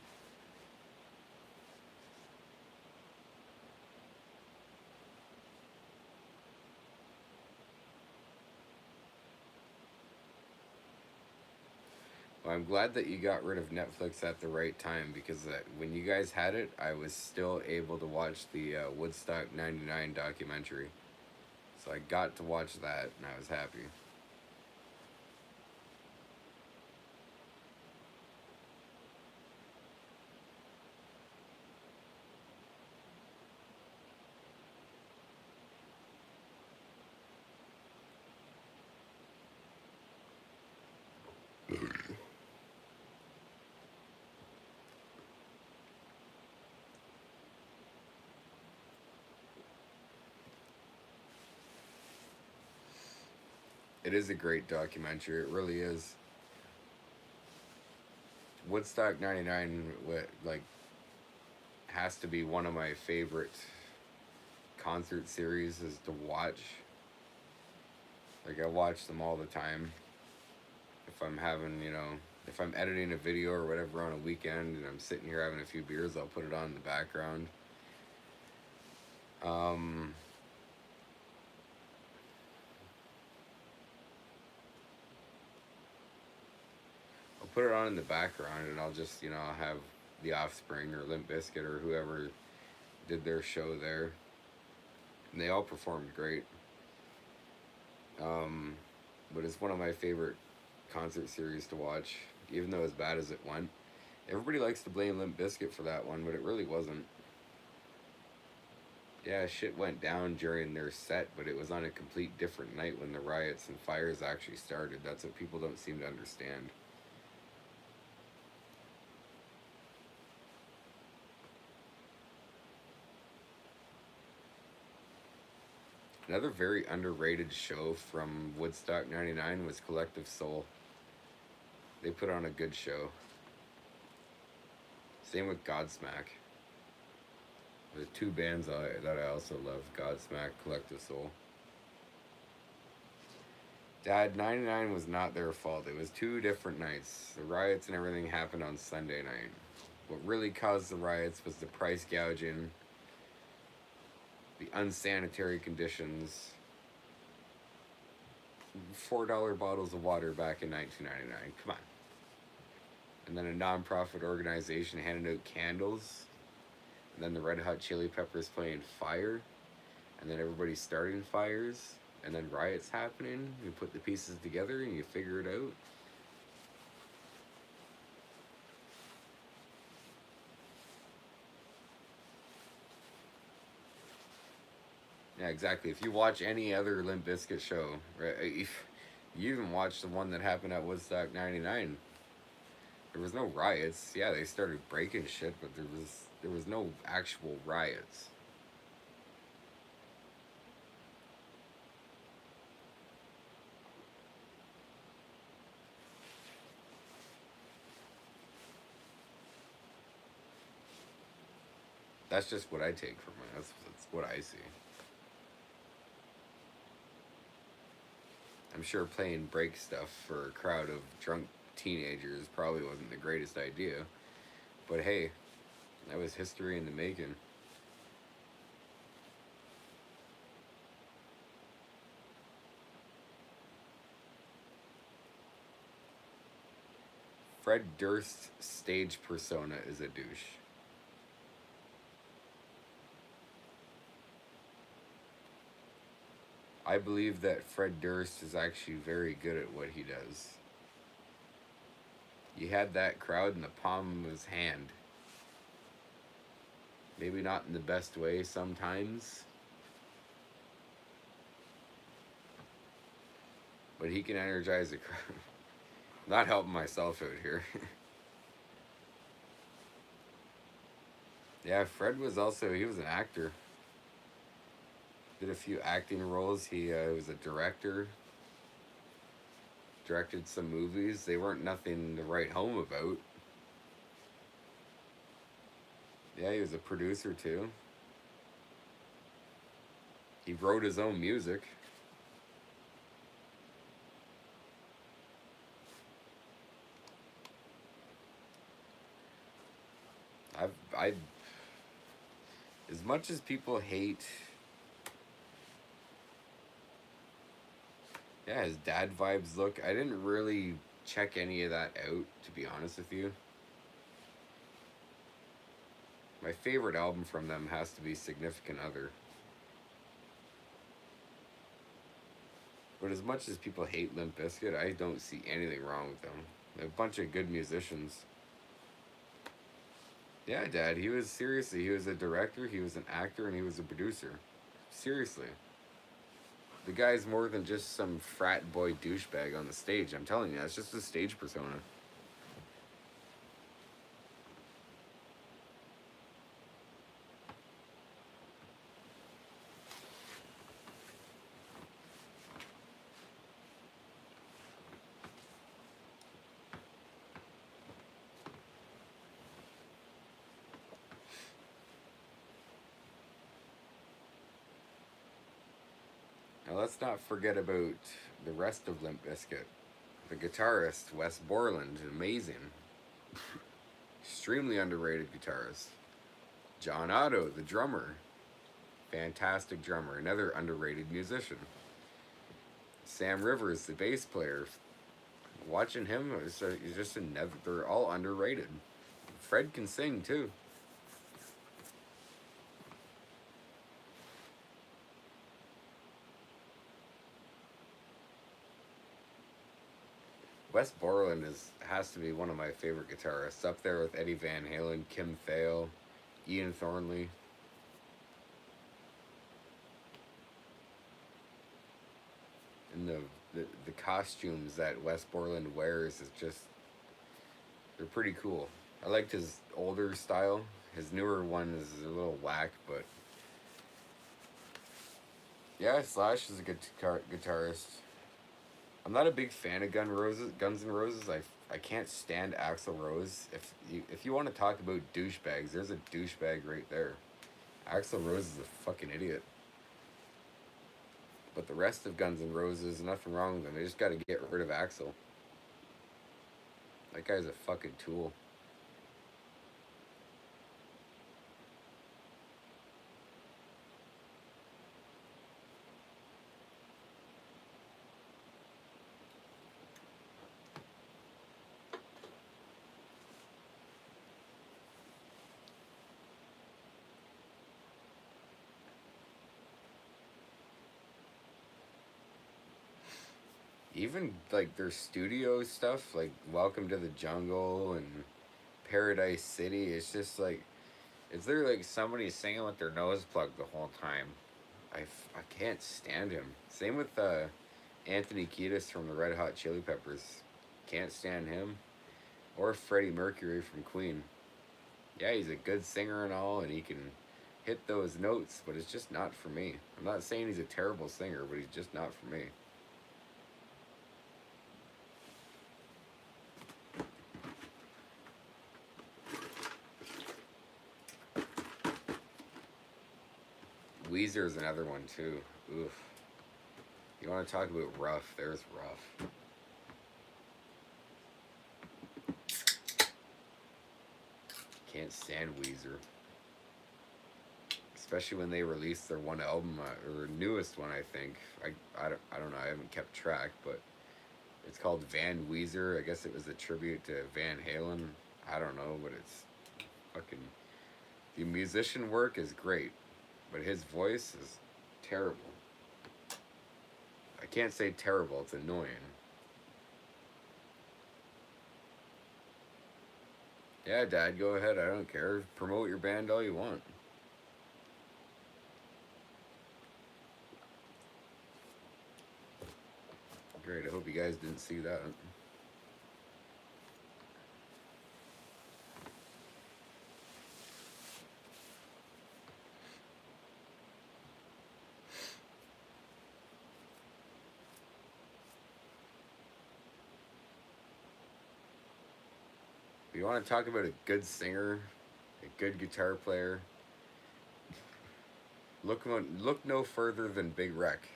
Well, I'm glad that you got rid of Netflix at the right time because when you guys had it, I was still able to watch the Woodstock '99 documentary. So I got to watch that and I was happy. It is a great documentary. It really is. Woodstock '99, like, has to be one of my favorite concert series is to watch. Like, I watch them all the time. If I'm having, if I'm editing a video or whatever on a weekend and I'm sitting here having a few beers, I'll put it on in the background. Um, I'll put it on in the background and I'll just, I'll have The Offspring or Limp Bizkit or whoever did their show there. And they all performed great. But it's one of my favorite concert series to watch, even though as bad as it went. Everybody likes to blame Limp Bizkit for that one, but it really wasn't. Yeah, shit went down during their set, but it was on a complete different night when the riots and fires actually started. That's what people don't seem to understand. Another very underrated show from Woodstock '99 was Collective Soul. They put on a good show. Same with Godsmack. The two bands that I also love, Godsmack, Collective Soul. Dad, '99 was not their fault. It was two different nights. The riots and everything happened on Sunday night. What really caused the riots was the price gouging, the unsanitary conditions, $4 bottles of water back in 1999. Come on. And then a non-profit organization handed out candles. And then the Red Hot Chili Peppers playing Fire. And then everybody starting fires. And then riots happening. You put the pieces together and you figure it out. Yeah, exactly. If you watch any other Limp Bizkit show, right, if you even watch the one that happened at Woodstock '99, there was no riots. Yeah, they started breaking shit, but there was no actual riots. That's just what I take from it. That's what I see. I'm sure playing break stuff for a crowd of drunk teenagers probably wasn't the greatest idea. But hey, that was history in the making. Fred Durst's stage persona is a douche. I believe that Fred Durst is actually very good at what he does. He had that crowd in the palm of his hand. Maybe not in the best way sometimes, but he can energize a crowd. Not helping myself out here. Yeah, Fred was also, he was an actor. Did a few acting roles. He was a director. Directed some movies. They weren't nothing to write home about. Yeah, he was a producer too. He wrote his own music. I as much as people hate, yeah, his dad vibes look, I didn't really check any of that out, to be honest with you. My favorite album from them has to be Significant Other. But as much as people hate Limp Bizkit, I don't see anything wrong with them. They're a bunch of good musicians. Yeah, Dad, he was, seriously, he was a director, he was an actor, and he was a producer. Seriously. The guy's more than just some frat boy douchebag on the stage. I'm telling you, that's just a stage persona. Now let's not forget about the rest of Limp Bizkit. The guitarist, Wes Borland, amazing. Extremely underrated guitarist. John Otto, the drummer, fantastic drummer, another underrated musician. Sam Rivers, the bass player, watching him is just another. They're all underrated. Fred can sing too. Wes Borland has to be one of my favorite guitarists, up there with Eddie Van Halen, Kim Thayil, Ian Thornley. And the costumes that Wes Borland wears is just, they're pretty cool. I liked his older style. His newer one is a little whack, but yeah, Slash is a good guitarist. I'm not a big fan of Guns N' Roses. I can't stand Axl Rose. If you want to talk about douchebags, there's a douchebag right there. Axl Rose is a fucking idiot. But the rest of Guns N' Roses, nothing wrong with them. They just got to get rid of Axl. That guy's a fucking tool. Even like their studio stuff, like Welcome to the Jungle and Paradise City, it's just like, is there like somebody singing with their nose plugged the whole time? I can't stand him. Same with Anthony Kiedis from the Red Hot Chili Peppers. Can't stand him. Or Freddie Mercury from Queen. Yeah, he's a good singer and all, and he can hit those notes, but it's just not for me. I'm not saying he's a terrible singer, but he's just not for me. Weezer is another one too. Oof. You want to talk about rough? There's rough. Can't stand Weezer. Especially when they released their one album, or newest one, I think. I don't know, I haven't kept track, but it's called Van Weezer. I guess it was a tribute to Van Halen. I don't know, but it's fucking... The musician work is great, but his voice is terrible. I can't say terrible, it's annoying. Yeah, Dad, go ahead, I don't care. Promote your band all you want. Great, I hope you guys didn't see that. If you want to talk about a good singer, a good guitar player, look no further than Big Wreck.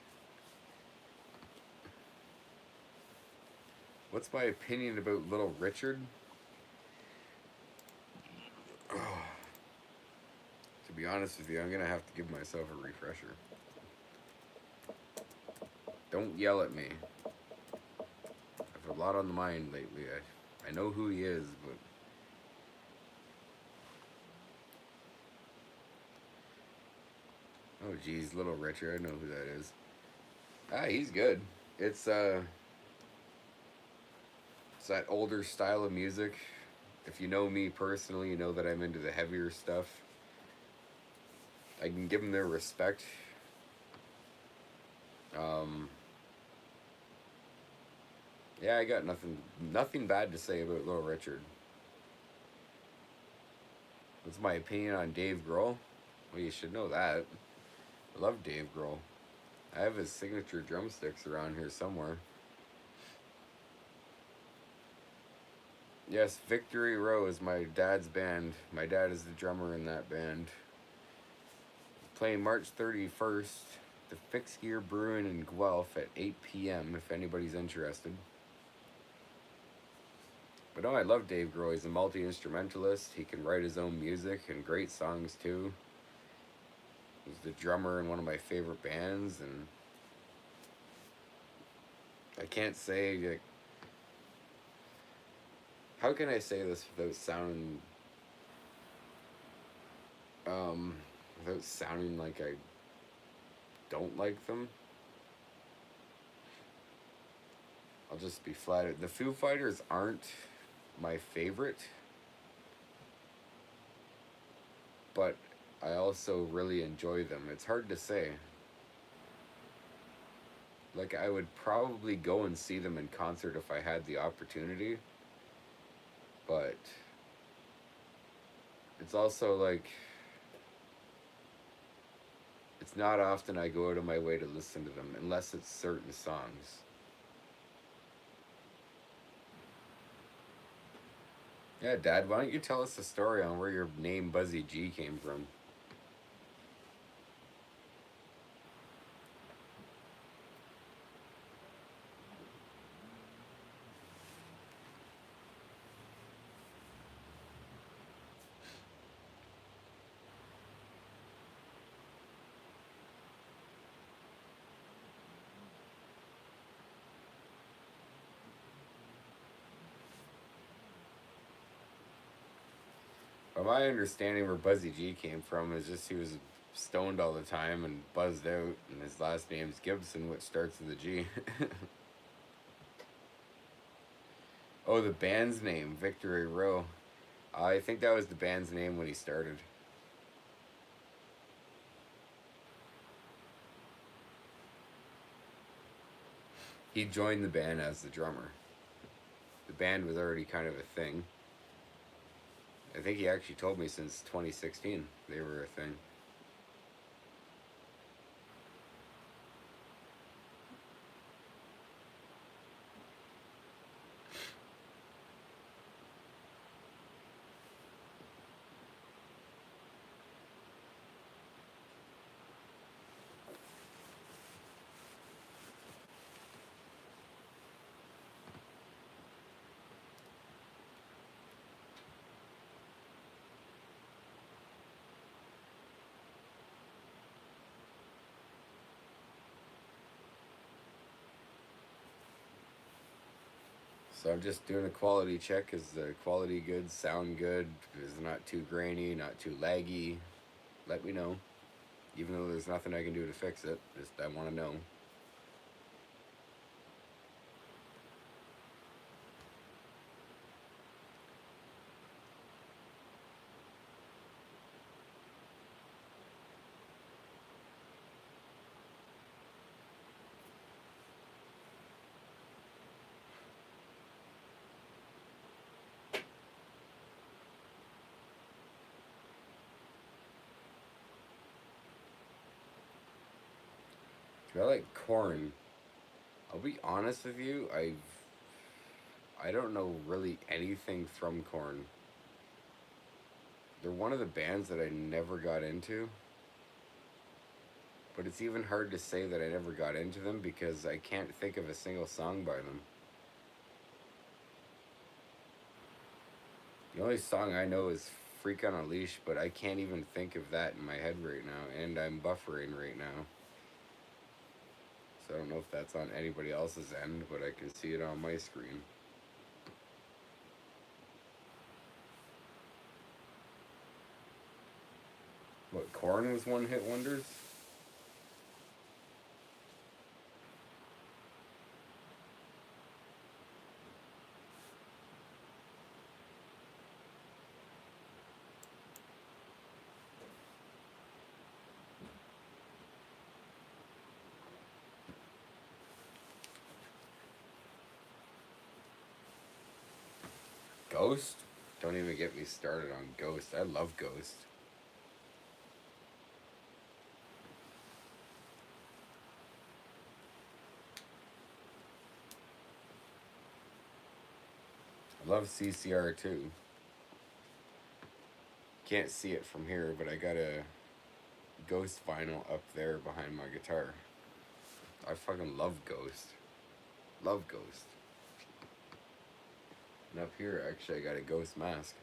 What's my opinion about Little Richard? To be honest with you, I'm gonna have to give myself a refresher. Don't yell at me. I have a lot on the mind lately. I know who he is, but... Oh geez, Little Richard, I know who that is. Ah, he's good. It's that older style of music. If you know me personally, you know that I'm into the heavier stuff. I can give them their respect. Yeah, I got nothing bad to say about Little Richard. What's my opinion on Dave Grohl? Well, you should know that. I love Dave Grohl. I have his signature drumsticks around here somewhere. Yes, Victory Row is my dad's band. My dad is the drummer in that band. Playing March 31st, the Fixed Gear Brewing in Guelph at 8 p.m. if anybody's interested. But no, I love Dave Grohl. He's a multi-instrumentalist. He can write his own music and great songs too. He's the drummer in one of my favorite bands, and I can't say, like, how can I say this without sounding like I don't like them? I'll just be flattered. The Foo Fighters aren't my favorite, but I also really enjoy them. It's hard to say. Like, I would probably go and see them in concert if I had the opportunity, but it's also like, it's not often I go out of my way to listen to them unless it's certain songs. Yeah, Dad, why don't you tell us a story on where your name Buzzy G came from? Well, my understanding where Buzzy G came from is just he was stoned all the time and buzzed out, and his last name's Gibson, which starts with a G. Oh, the band's name, Victory Row. I think that was the band's name when he started. He joined the band as the drummer. The band was already kind of a thing. I think he actually told me since 2016 they were a thing. So I'm just doing a quality check. Is the quality good? Sound good? Is it not too grainy? Not too laggy? Let me know. Even though there's nothing I can do to fix it, just I want to know. I like Korn. I'll be honest with you, I don't know really anything from Korn. They're one of the bands that I never got into. But it's even hard to say that I never got into them because I can't think of a single song by them. The only song I know is Freak on a Leash, but I can't even think of that in my head right now, and I'm buffering right now. So I don't know if that's on anybody else's end, but I can see it on my screen. What, Korn was one hit wonders? Ghost? Don't even get me started on Ghost. I love Ghost. I love CCR too. Can't see it from here, but I got a Ghost vinyl up there behind my guitar. I fucking love Ghost. Love Ghost. And up here, actually, I got a Ghost mask.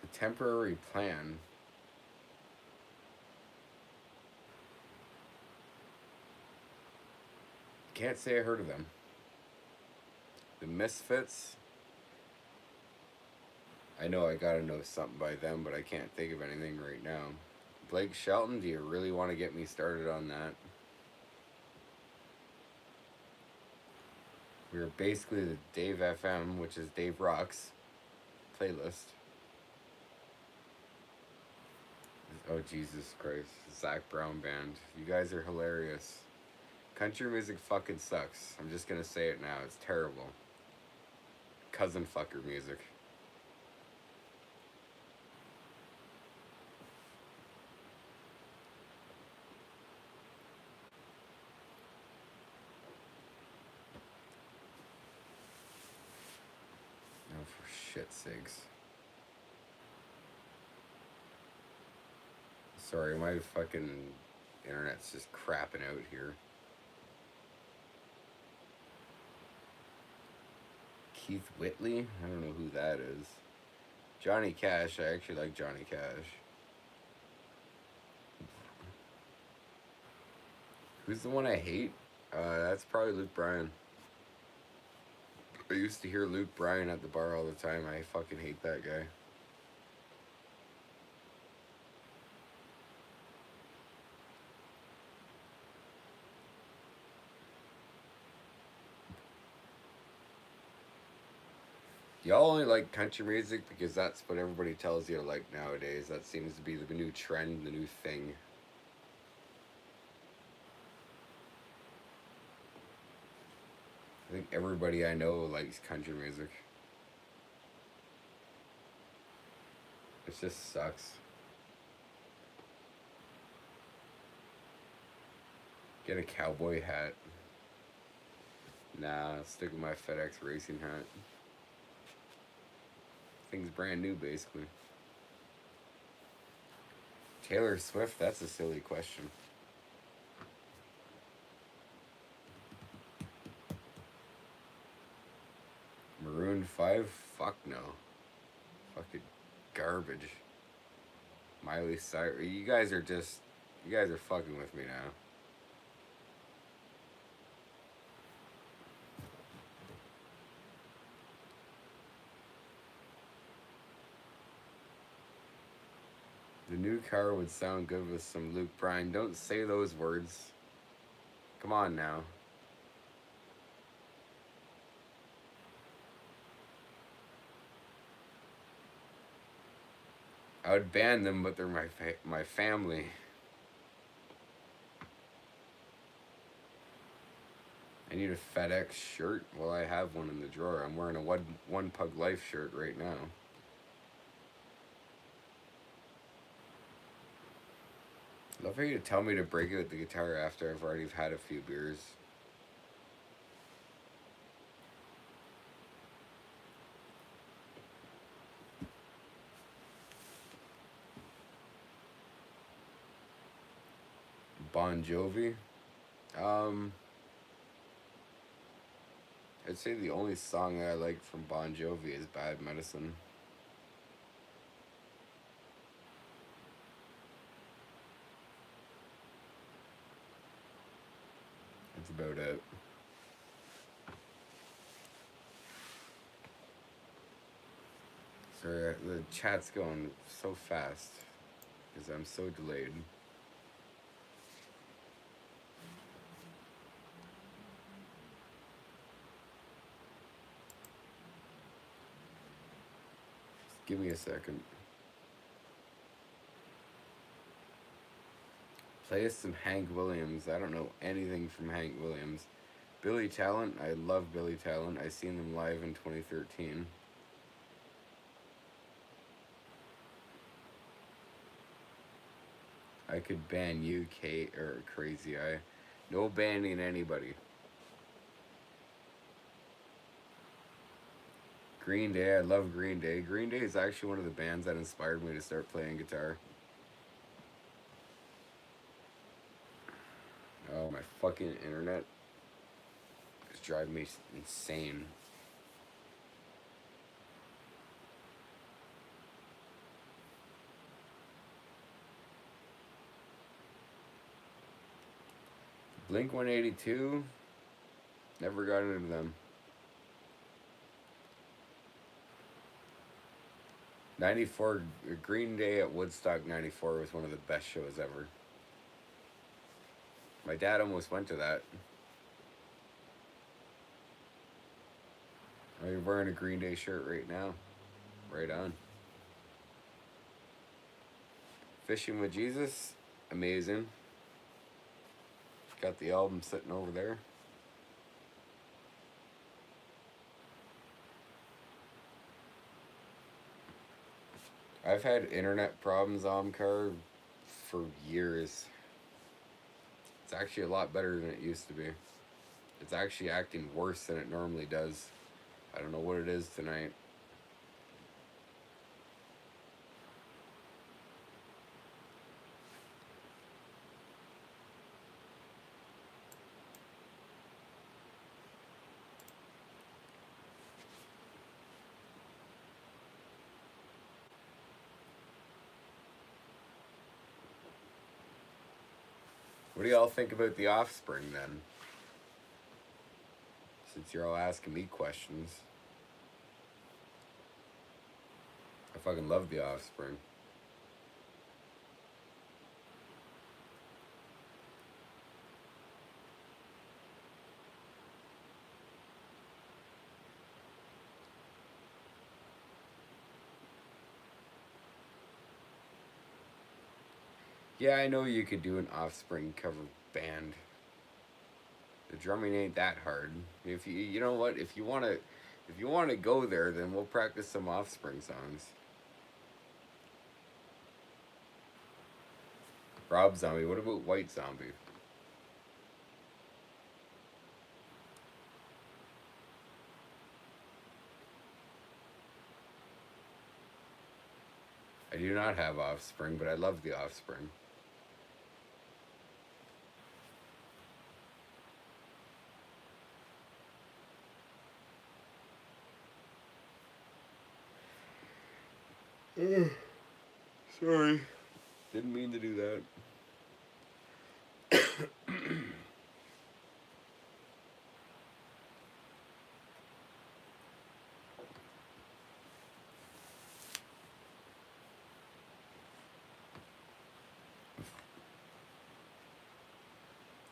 The Temporary Plan. Can't say I heard of them. The Misfits. I know I gotta know something by them, but I can't think of anything right now. Blake Shelton, do you really want to get me started on that? We are basically the Dave FM, which is Dave Rocks playlist. Oh, Jesus Christ. Zach Brown Band. You guys are hilarious. Country music fucking sucks. I'm just gonna say it now. It's terrible. Cousin fucker music. Oh, for shit's sakes. Sorry, my fucking internet's just crapping out here. Keith Whitley? I don't know who that is. Johnny Cash. I actually like Johnny Cash. Who's the one I hate? That's probably Luke Bryan. I used to hear Luke Bryan at the bar all the time. I fucking hate that guy. Y'all only like country music because that's what everybody tells you to like nowadays. That seems to be the new trend, the new thing. I think everybody I know likes country music. It just sucks. Get a cowboy hat. Nah, I'll stick with my FedEx racing hat. Thing's brand new, basically. Taylor Swift, that's a silly question. Maroon Maroon 5? Fuck no. Fucking garbage. Miley Cyrus. You guys are fucking with me now. The new car would sound good with some Luke Bryan. Don't say those words. Come on now. I would ban them, but they're my family. I need a FedEx shirt. Well, I have one in the drawer. I'm wearing a one Pug Life shirt right now. Love for you to tell me to break out the guitar after I've already had a few beers. Bon Jovi. I'd say the only song I like from Bon Jovi is Bad Medicine. That's about it. Sorry, the chat's going so fast because I'm so delayed. Just give me a second. Play us some Hank Williams. I don't know anything from Hank Williams. Billy Talent. I love Billy Talent. I seen them live in 2013. I could ban you, Kate, or Crazy Eye. No banning anybody. Green Day. I love Green Day. Green Day is actually one of the bands that inspired me to start playing guitar. Oh, my fucking internet is driving me insane. Blink 182. Never got into them. 94, Green Day at Woodstock 94 was one of the best shows ever. My dad almost went to that. I'm wearing a Green Day shirt right now. Right on. Fishing with Jesus, amazing. Got the album sitting over there. I've had internet problems on car for years. It's actually a lot better than it used to be. It's actually acting worse than it normally does. I don't know what it is tonight. What do y'all think about The Offspring then? Since you're all asking me questions. I fucking love The Offspring. Yeah, I know you could do an Offspring cover band. The drumming ain't that hard. If you know what, if you wanna go there, then we'll practice some Offspring songs. Rob Zombie, what about White Zombie? I do not have Offspring, but I love The Offspring. Sorry. Didn't mean to do that.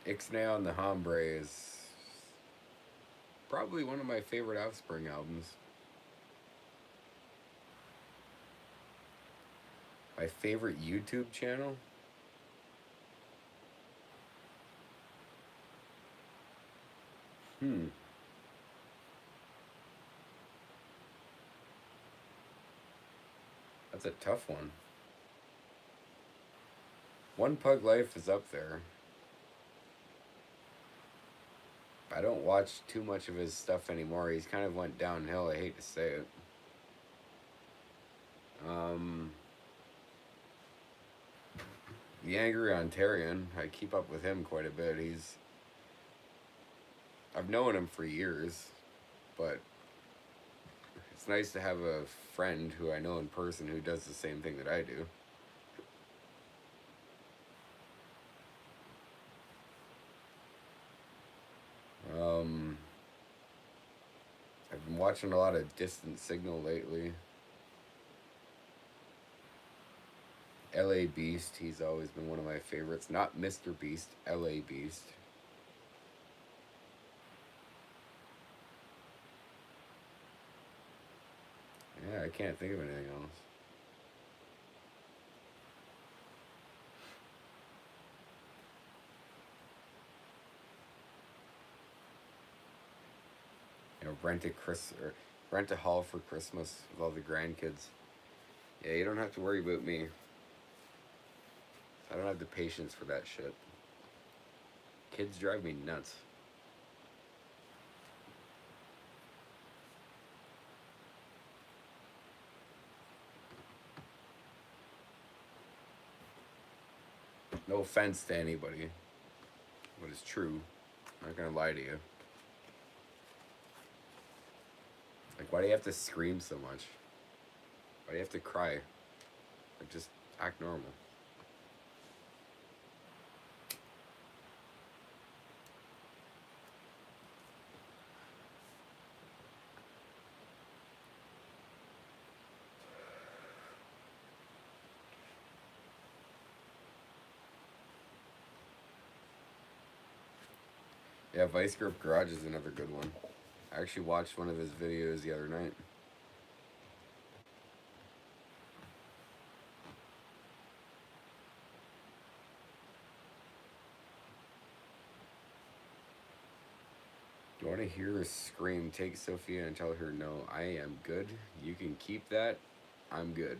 Ixnay on the Hombre is probably one of my favorite Offspring albums. My favorite YouTube channel? That's a tough one. One Pug Life is up there. I don't watch too much of his stuff anymore. He's kind of went downhill. I hate to say it. The Angry Ontarian. I keep up with him quite a bit. I've known him for years, but it's nice to have a friend who I know in person who does the same thing that I do. I've been watching a lot of Distant Signal lately. LA Beast, he's always been one of my favorites. Not Mr. Beast, LA Beast. Yeah, I can't think of anything else. You know, rent a hall for Christmas with all the grandkids. Yeah, you don't have to worry about me. I don't have the patience for that shit. Kids drive me nuts. No offense to anybody, but it's true. I'm not gonna lie to you. Like, why do you have to scream so much? Why do you have to cry? Like, just act normal. Yeah, Vice Grip Garage is another good one. I actually watched one of his videos the other night. You want to hear her scream, take Sophia and tell her no, I am good. You can keep that. I'm good.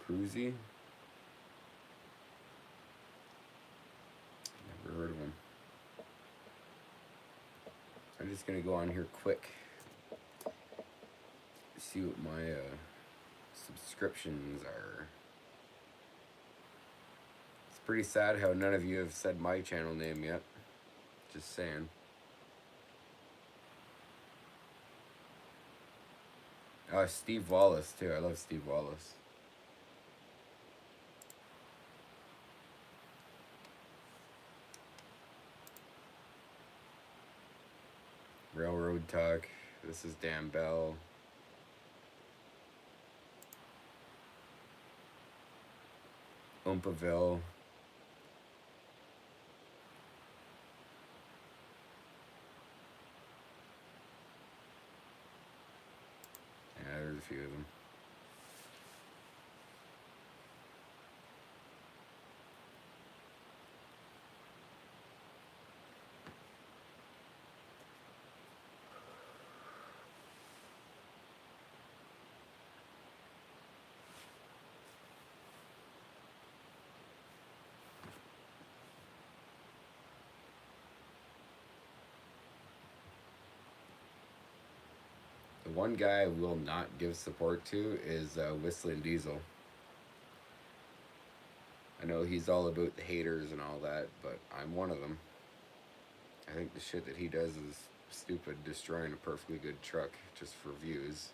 Cruzy? Never heard of him. I'm just gonna go on here quick. See what my subscriptions are. It's pretty sad how none of you have said my channel name yet. Just saying. Steve Wallace too. I love Steve Wallace. Railroad Talk. This is Dan Bell. Umpaville. Yeah, there's a few of them. The one guy I will not give support to is Whistling Diesel. I know he's all about the haters and all that, but I'm one of them. I think the shit that he does is stupid, destroying a perfectly good truck just for views.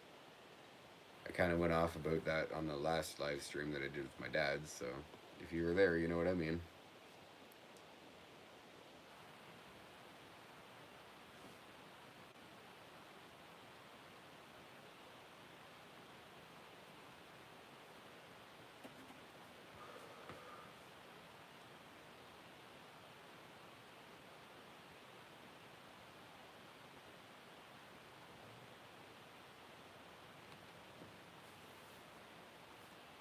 I kind of went off about that on the last live stream that I did with my dad, so if you were there, you know what I mean.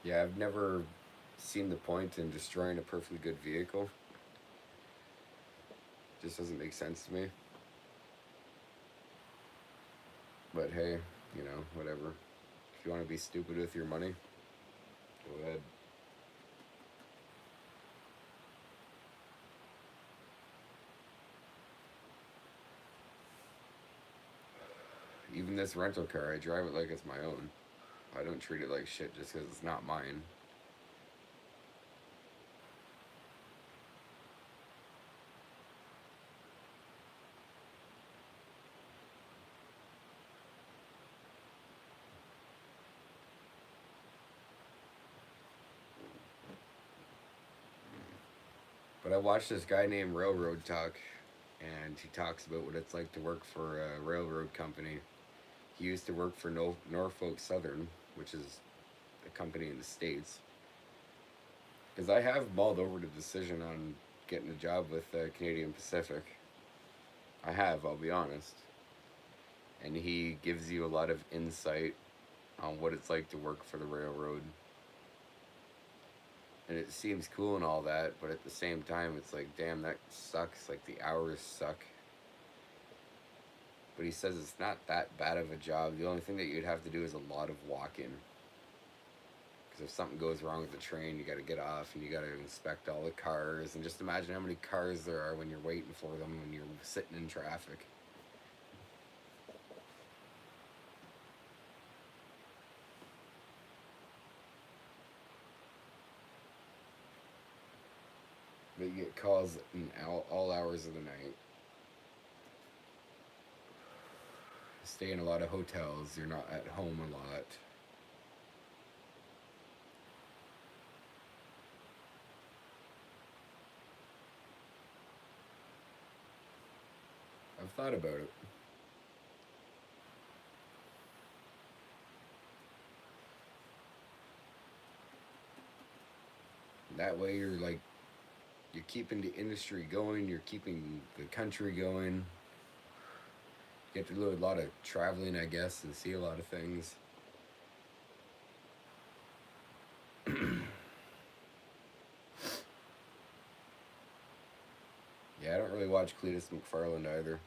Yeah, I've never seen the point in destroying a perfectly good vehicle. Just doesn't make sense to me. But hey, you know, whatever. If you want to be stupid with your money, go ahead. Even this rental car, I drive it like it's my own. I don't treat it like shit just because it's not mine. But I watched this guy named Railroad Talk, and he talks about what it's like to work for a railroad company. He used to work for Norfolk Southern, which is a company in the States. Because I have mulled over the decision on getting a job with Canadian Pacific. I have, I'll be honest. And he gives you a lot of insight on what it's like to work for the railroad. And it seems cool and all that, but at the same time, it's like, damn, that sucks. Like, the hours suck. But he says it's not that bad of a job. The only thing that you'd have to do is a lot of walking. Because if something goes wrong with the train, you got to get off and you got to inspect all the cars. And just imagine how many cars there are when you're waiting for them when you're sitting in traffic. But you get calls in all hours of the night. Stay in a lot of hotels. You're not at home a lot. I've thought about it. That way you're like, you're keeping the industry going, you're keeping the country going. You get to do a lot of traveling, I guess, and see a lot of things. Yeah, I don't really watch Cletus McFarland either.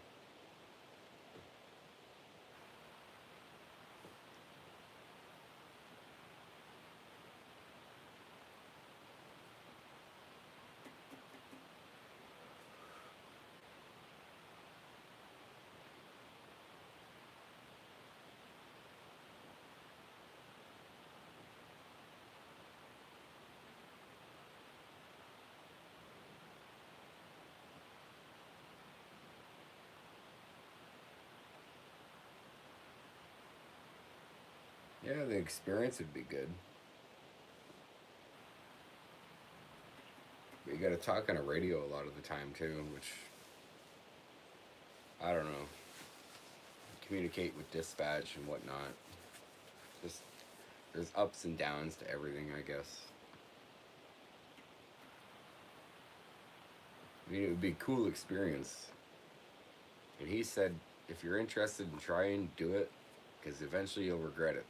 Yeah, the experience would be good. But you gotta talk on a radio a lot of the time too, which, I don't know. Communicate with dispatch and whatnot. Just, there's ups and downs to everything, I guess. I mean, it would be a cool experience. And he said, if you're interested in trying, do it, because eventually you'll regret it.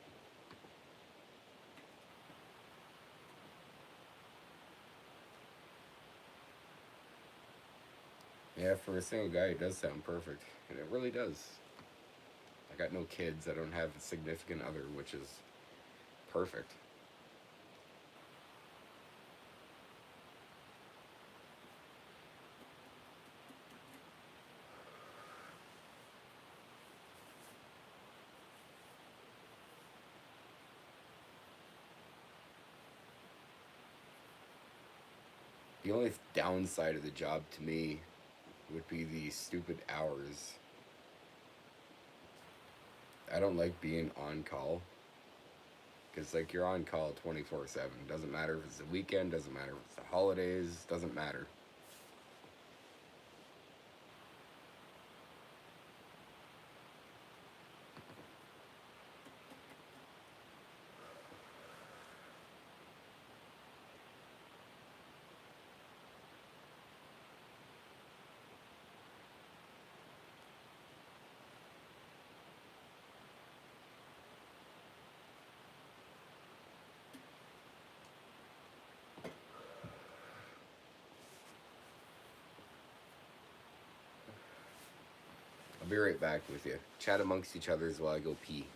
Yeah, for a single guy, it does sound perfect. And it really does. I got no kids. I don't have a significant other, which is perfect. The only downside of the job to me would be the stupid hours. I don't like being on call. Because, like, you're on call 24/7. Doesn't matter if it's a weekend, doesn't matter if it's the holidays, doesn't matter. I'll be right back with you. Chat amongst each other while I go pee.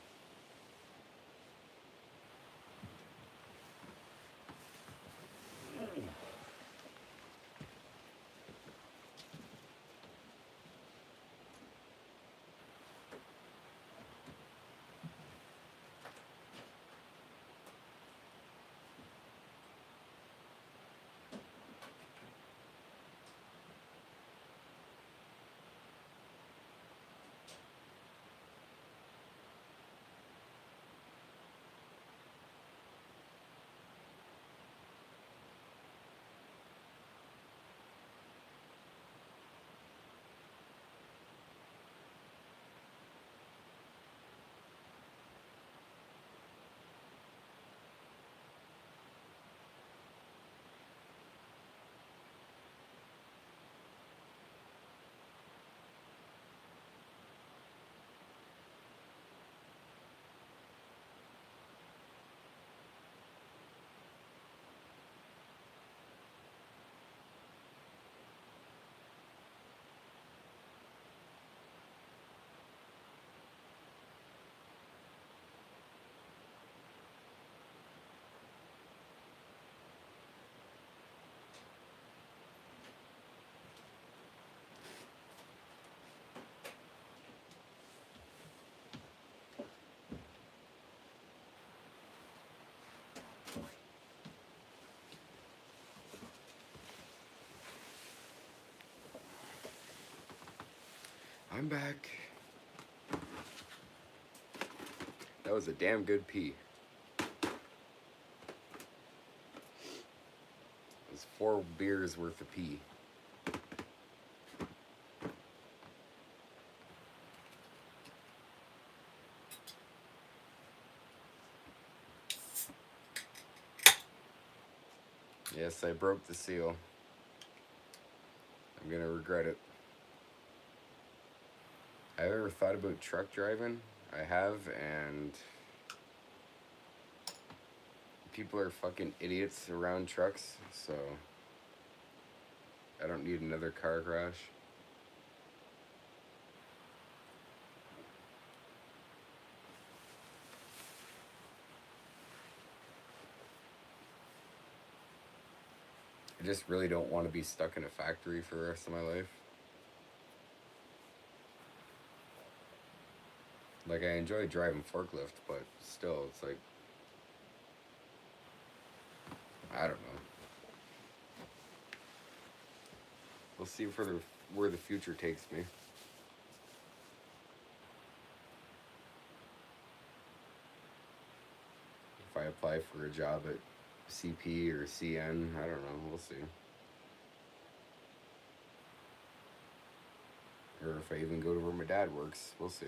I'm back. That was a damn good pee. It was 4 beers worth of pee. Yes, I broke the seal. I'm gonna regret it. I've ever thought about truck driving. I have, and people are fucking idiots around trucks, so I don't need another car crash. I just really don't want to be stuck in a factory for the rest of my life. Like, I enjoy driving forklift, but still, it's like, I don't know. We'll see where the future takes me. If I apply for a job at CP or CN, I don't know. We'll see. Or if I even go to where my dad works, we'll see.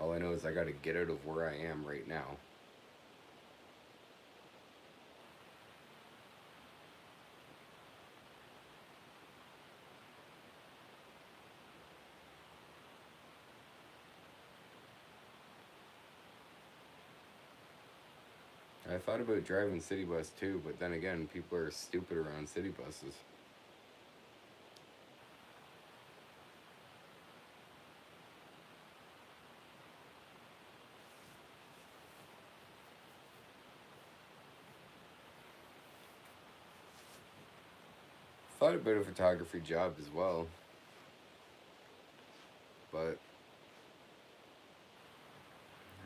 All I know is I gotta get out of where I am right now. I thought about driving city bus too, but then again, people are stupid around city buses. Thought about a photography job as well, but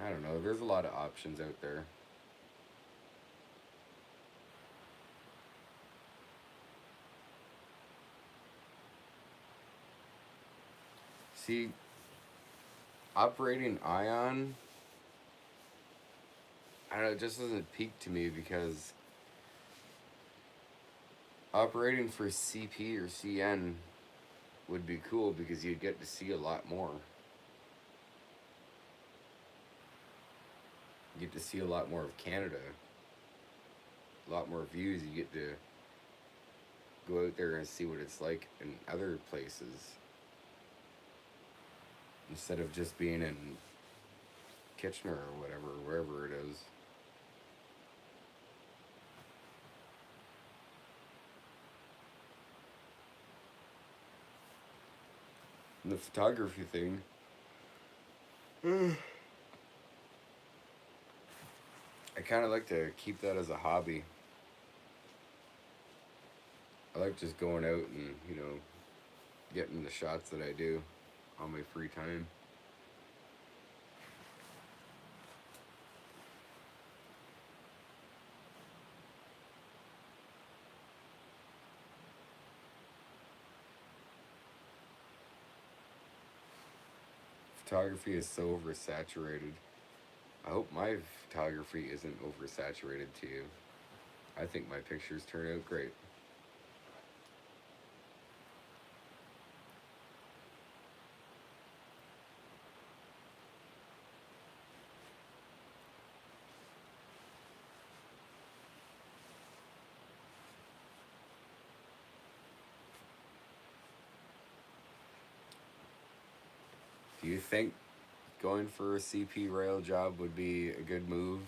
I don't know. There's a lot of options out there. See, operating Ion, I don't know, it just doesn't peak to me because operating for CP or CN would be cool because you'd get to see a lot more. You get to see a lot more of Canada, a lot more views. You get to go out there and see what it's like in other places instead of just being in Kitchener or whatever, wherever it is. And the photography thing, I kind of like to keep that as a hobby. I like just going out and, getting the shots that I do on my free time. Photography is so oversaturated. I hope my photography isn't oversaturated to you. I think my pictures turn out great. Do you think going for a CP rail job would be a good move?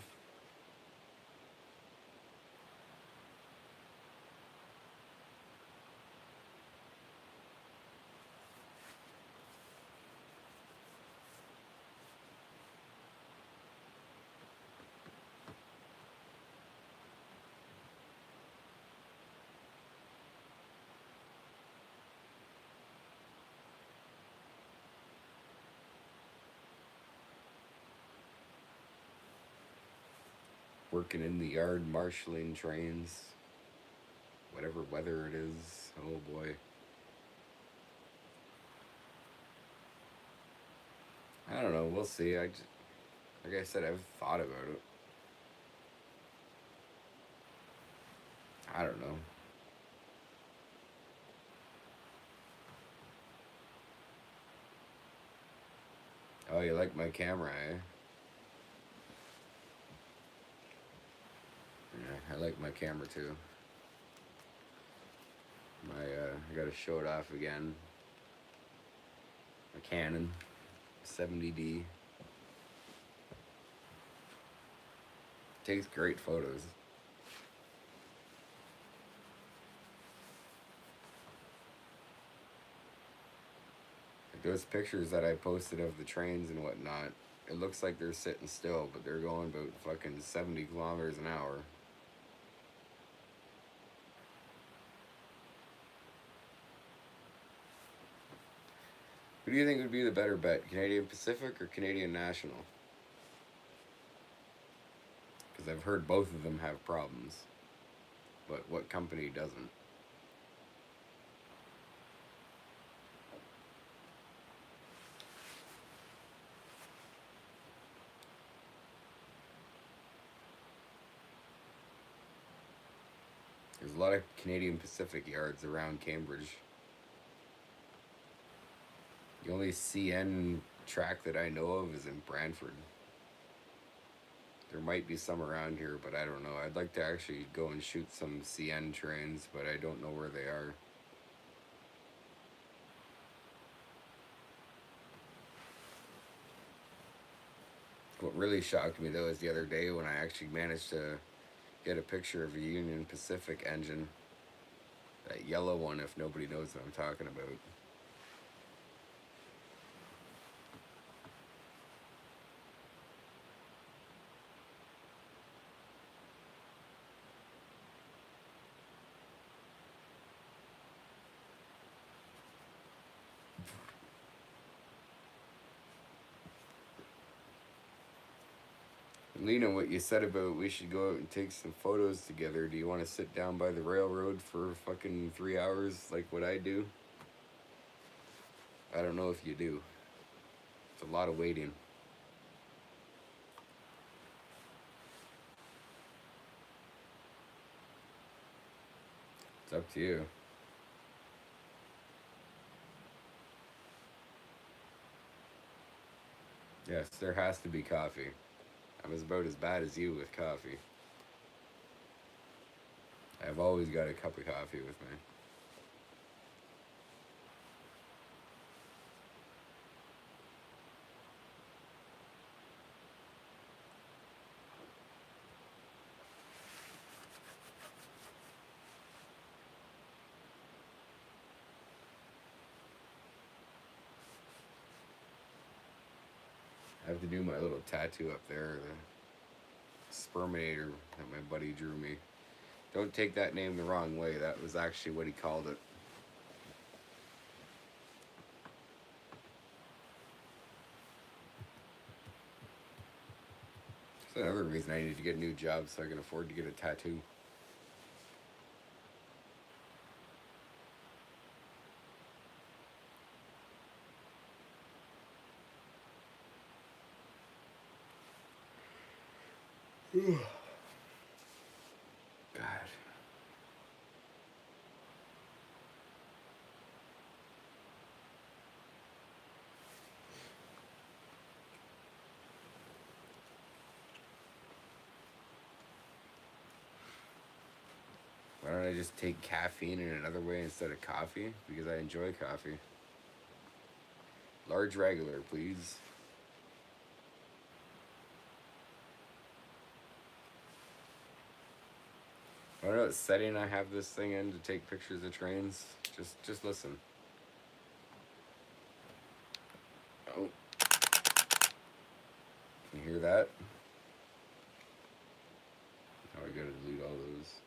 Working in the yard, marshalling trains, whatever weather it is. Oh boy. I don't know. We'll see. Like I said, I've thought about it. I don't know. Oh, you like my camera, eh? Yeah, I like my camera too. I gotta show it off again. My Canon 70D. Takes great photos. Like those pictures that I posted of the trains and whatnot, it looks like they're sitting still, but they're going about fucking 70 kilometers an hour. Who do you think would be the better bet, Canadian Pacific or Canadian National? Because I've heard both of them have problems. But what company doesn't? There's a lot of Canadian Pacific yards around Cambridge. The only CN track that I know of is in Brantford. There might be some around here, but I don't know. I'd like to actually go and shoot some CN trains, but I don't know where they are. What really shocked me though is the other day when I actually managed to get a picture of a Union Pacific engine. That yellow one, if nobody knows what I'm talking about. Lena, what you said about we should go out and take some photos together. Do you want to sit down by the railroad for fucking 3 hours like what I do? I don't know if you do. It's a lot of waiting. It's up to you. Yes, there has to be coffee. I'm about as bad as you with coffee. I've always got a cup of coffee with me. I have to do my little tattoo up there, the sperminator that my buddy drew me. Don't take that name the wrong way. That was actually what he called it. That's another reason I need to get a new job so I can afford to get a tattoo. God. Why don't I just take caffeine in another way instead of coffee? Because I enjoy coffee. Large regular, please. I don't know what setting I have this thing in to take pictures of trains. Just listen. Oh, can you hear that? Now I gotta delete all those.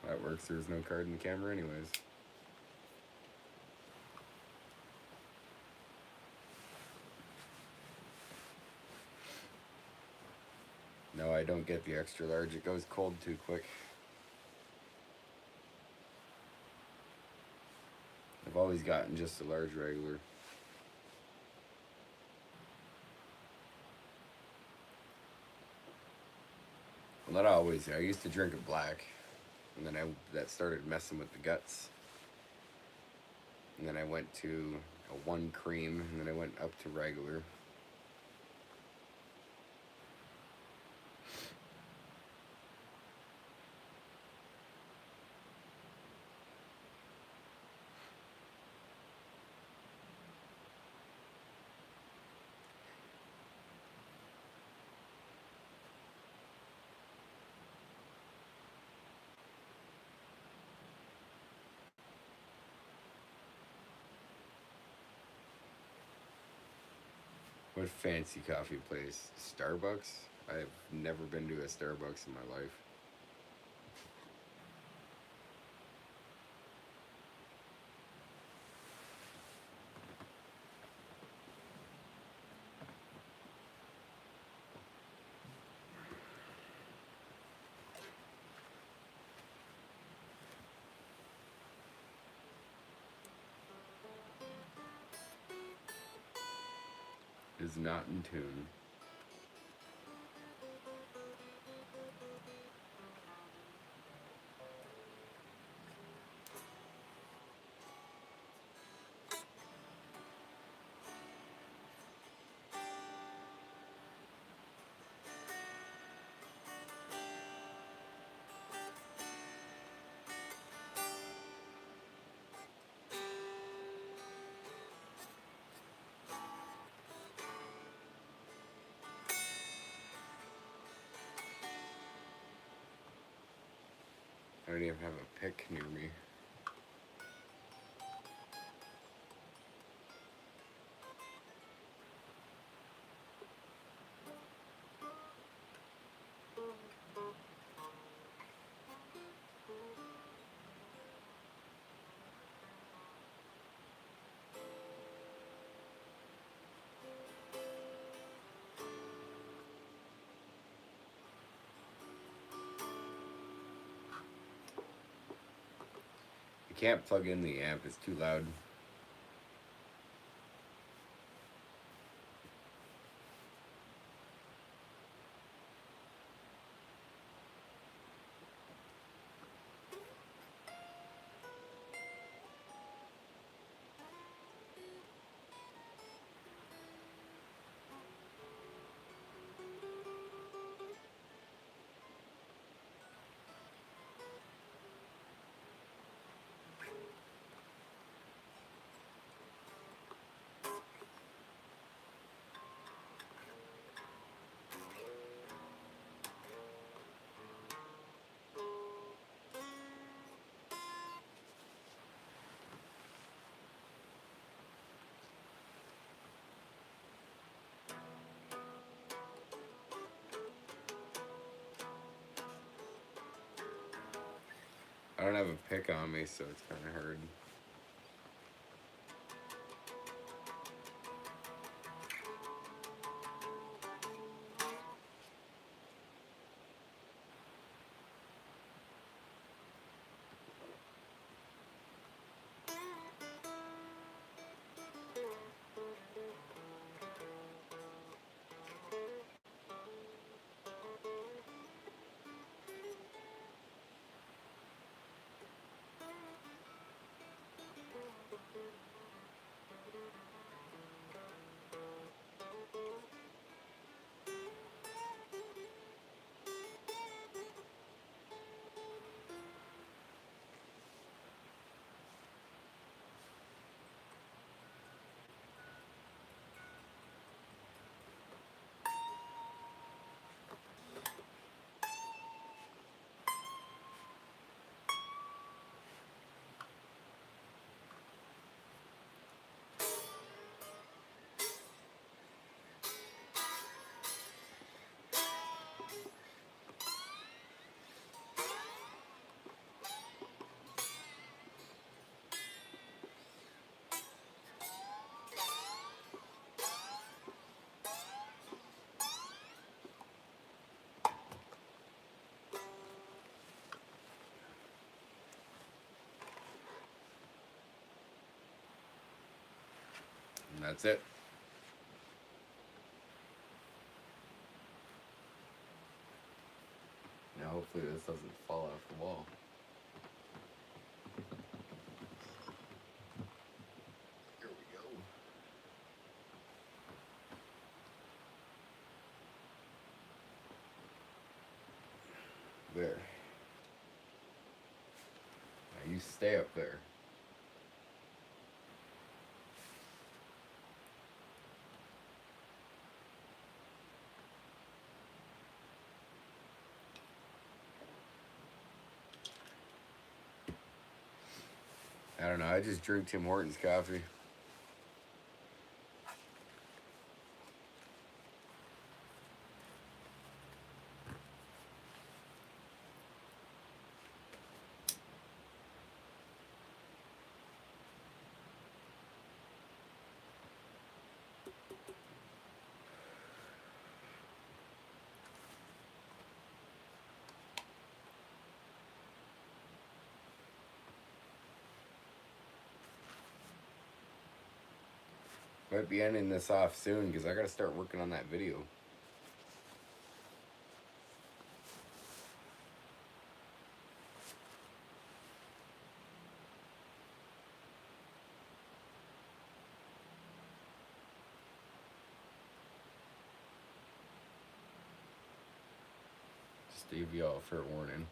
That works. There's no card in the camera, anyways. No, I don't get the extra large. It goes cold too quick. I've always gotten just a large regular. Well, not always. I used to drink it black, and then that started messing with the guts. And then I went to a one cream, and then I went up to regular. What fancy coffee place? Starbucks? I've never been to a Starbucks in my life. Is not in tune. I don't even have a pick near me. I can't plug in the amp, it's too loud. don't have a pick on me, so it's kind of hard. And that's it. Now hopefully this doesn't fall off the wall. Here we go. There. Now you stay up there. I don't know, I just drew Tim Hortons coffee. Might be ending this off soon because I gotta start working on that video. Just to give you all a fair warning.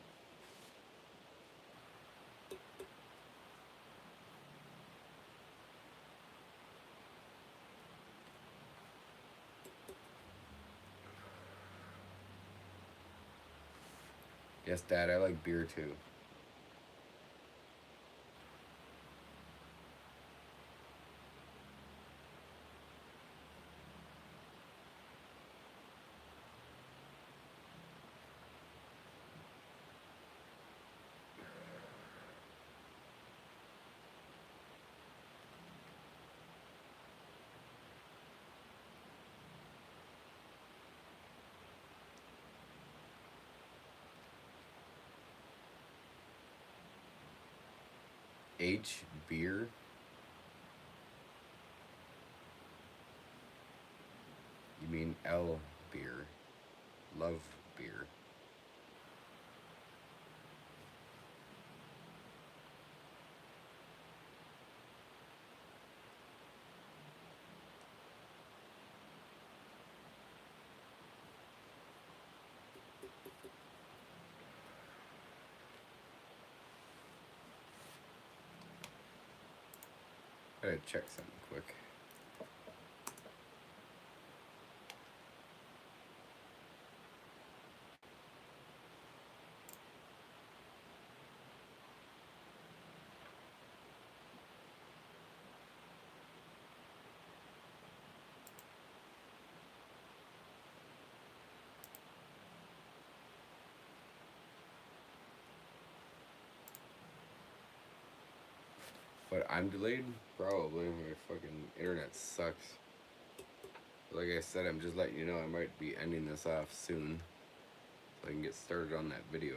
Yes, Dad, I like beer too. H, beer. You mean L, beer. Love beer. Gotta check something quick. But I'm delayed? Probably. My fucking internet sucks. Like I said, I'm just letting you know I might be ending this off soon, so I can get started on that video.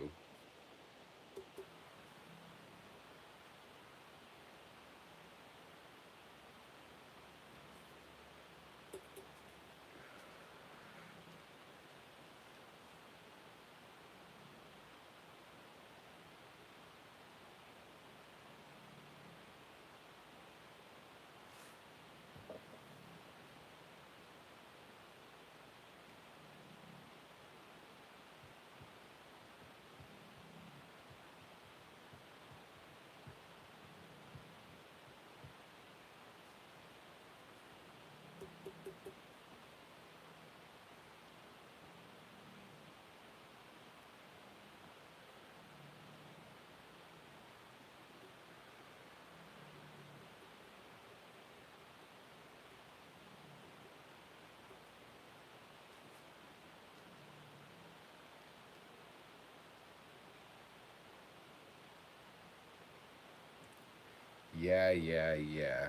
Yeah.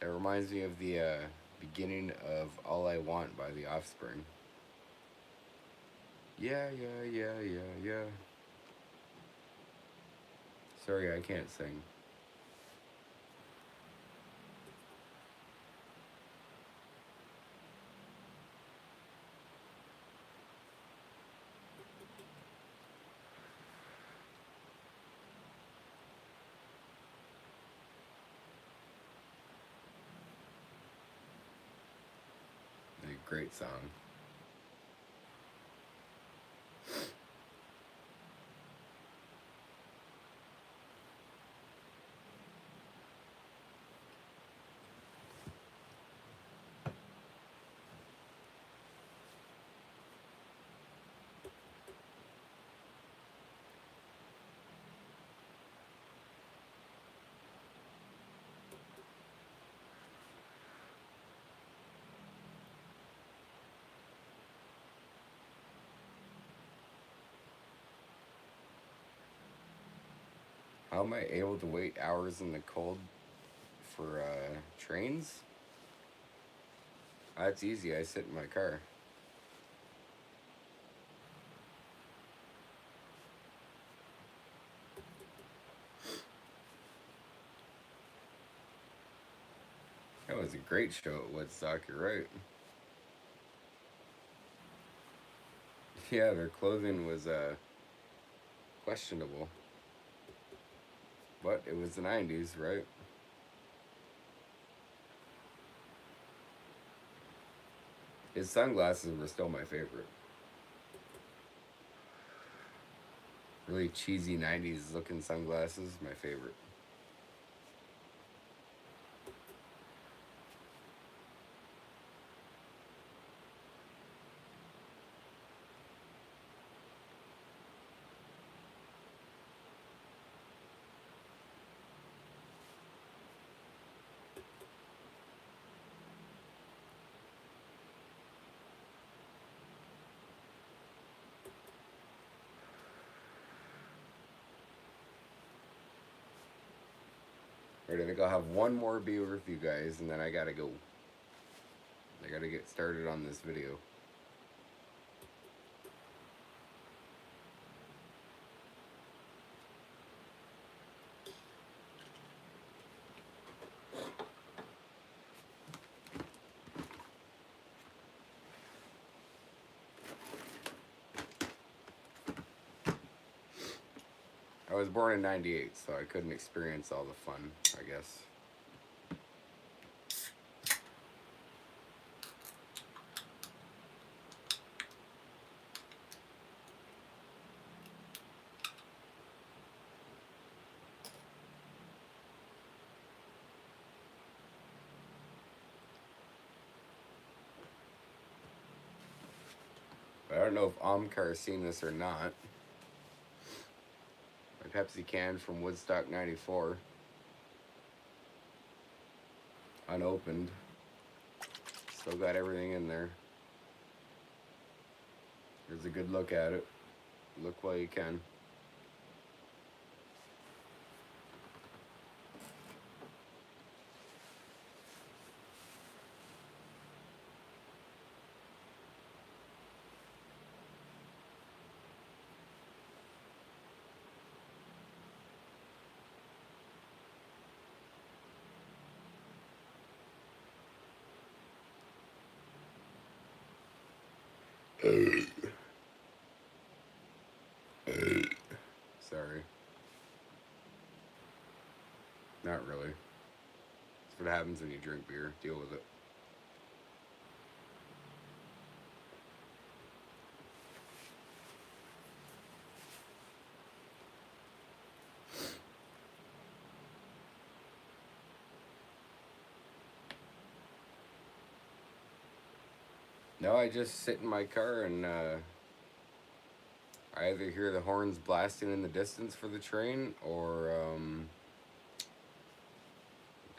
It reminds me of the beginning of All I Want by The Offspring. Yeah. Sorry, I can't sing. A great song. How am I able to wait hours in the cold for trains? That's easy. I sit in my car. That was a great show at Woodstock, you're right. Yeah, their clothing was questionable. But it was the 90s, right? His sunglasses were still my favorite. Really cheesy 90s looking sunglasses, my favorite. Right, I think I'll have one more beer with you guys and then I gotta go. I gotta get started on this video. I was born in 98, so I couldn't experience all the fun, I guess. But I don't know if Omkar's seen this or not. My Pepsi can from Woodstock 94. Unopened. Still got everything in there. Here's a good look at it. Look while you can. Sorry. Not really. That's what happens when you drink beer. Deal with it. No, I just sit in my car and I either hear the horns blasting in the distance for the train, or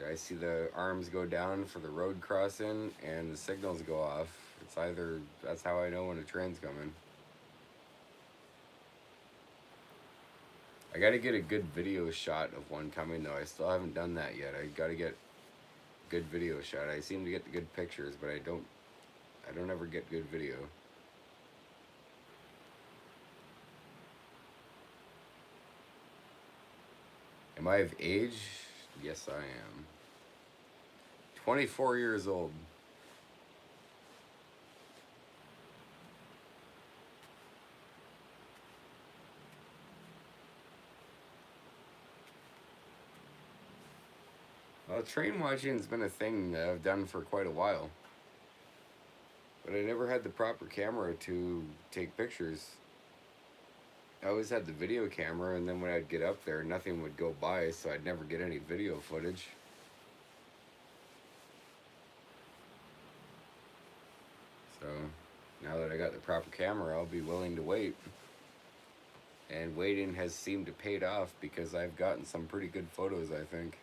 I see the arms go down for the road crossing and the signals go off. It's either, that's how I know when a train's coming. I gotta get a good video shot of one coming though. I still haven't done that yet. I gotta get a good video shot. I seem to get the good pictures, but I don't ever get good video. Am I of age? Yes, I am. 24 years old. Well, train watching's been a thing that I've done for quite a while. But I never had the proper camera to take pictures. I always had the video camera, and then when I'd get up there, nothing would go by, so I'd never get any video footage. So, now that I got the proper camera, I'll be willing to wait. And waiting has seemed to paid off because I've gotten some pretty good photos, I think.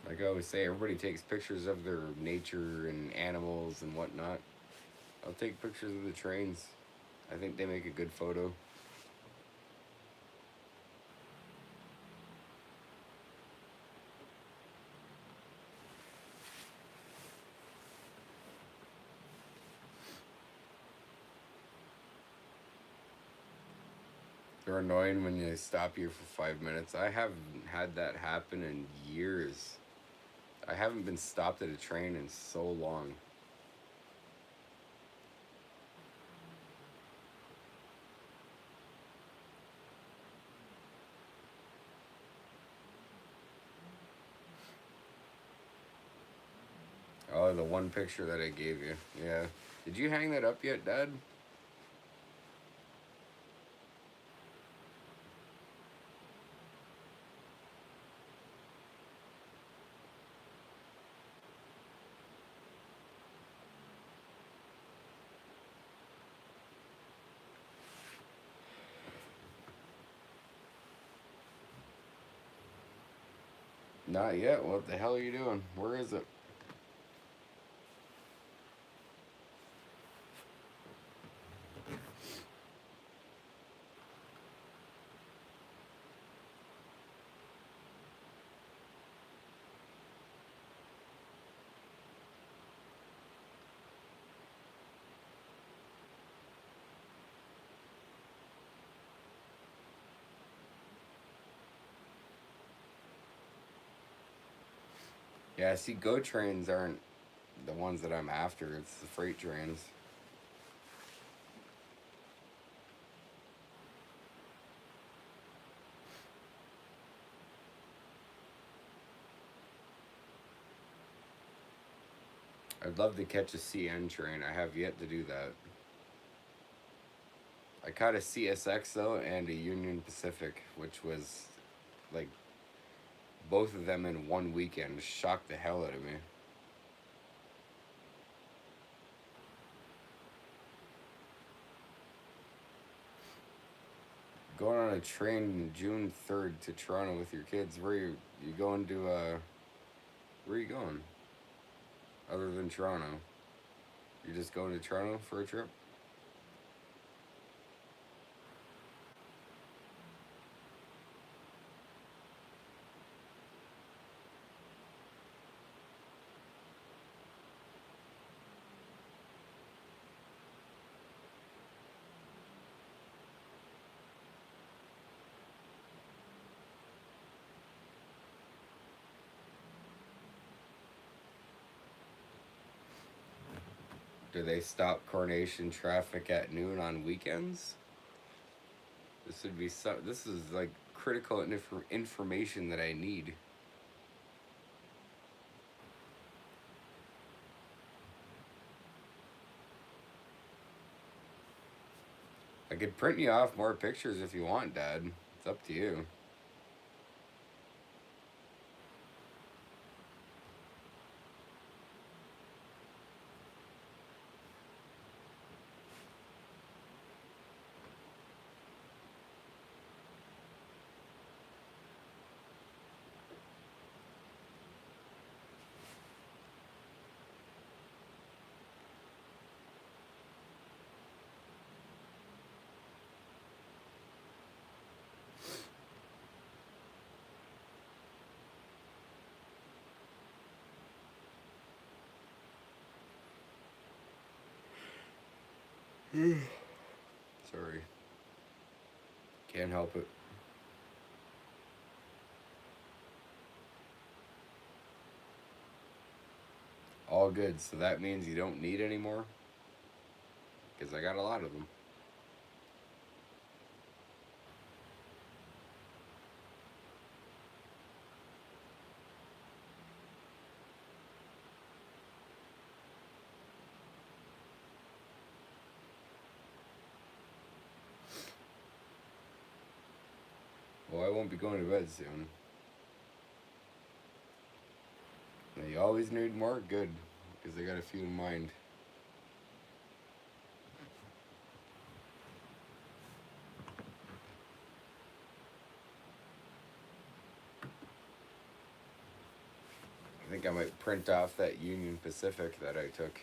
Like I always say, everybody takes pictures of their nature and animals and whatnot. I'll take pictures of the trains. I think they make a good photo. They're annoying when they stop you for 5 minutes. I haven't had that happen in years. I haven't been stopped at a train in so long. Oh, the one picture that I gave you. Yeah. Did you hang that up yet, Dad? Not yet. What the hell are you doing? Where is it? Yeah, see, GO trains aren't the ones that I'm after. It's the freight trains. I'd love to catch a CN train. I have yet to do that. I caught a CSX though and a Union Pacific, which was like both of them in one weekend. Shocked the hell out of me. Going on a train June 3rd to Toronto with your kids. Where you going to where are you going? Other than Toronto. You're just going to Toronto for a trip? Do they stop Coronation traffic at noon on weekends? This would be so. This is like critical information that I need. I could print you off more pictures if you want, Dad. It's up to you. Sorry. Can't help it. All good. So that means you don't need any more? Because I got a lot of them. Well, I won't be going to bed soon. Now, you always need more? Good. Because I got a few in mind. I think I might print off that Union Pacific that I took.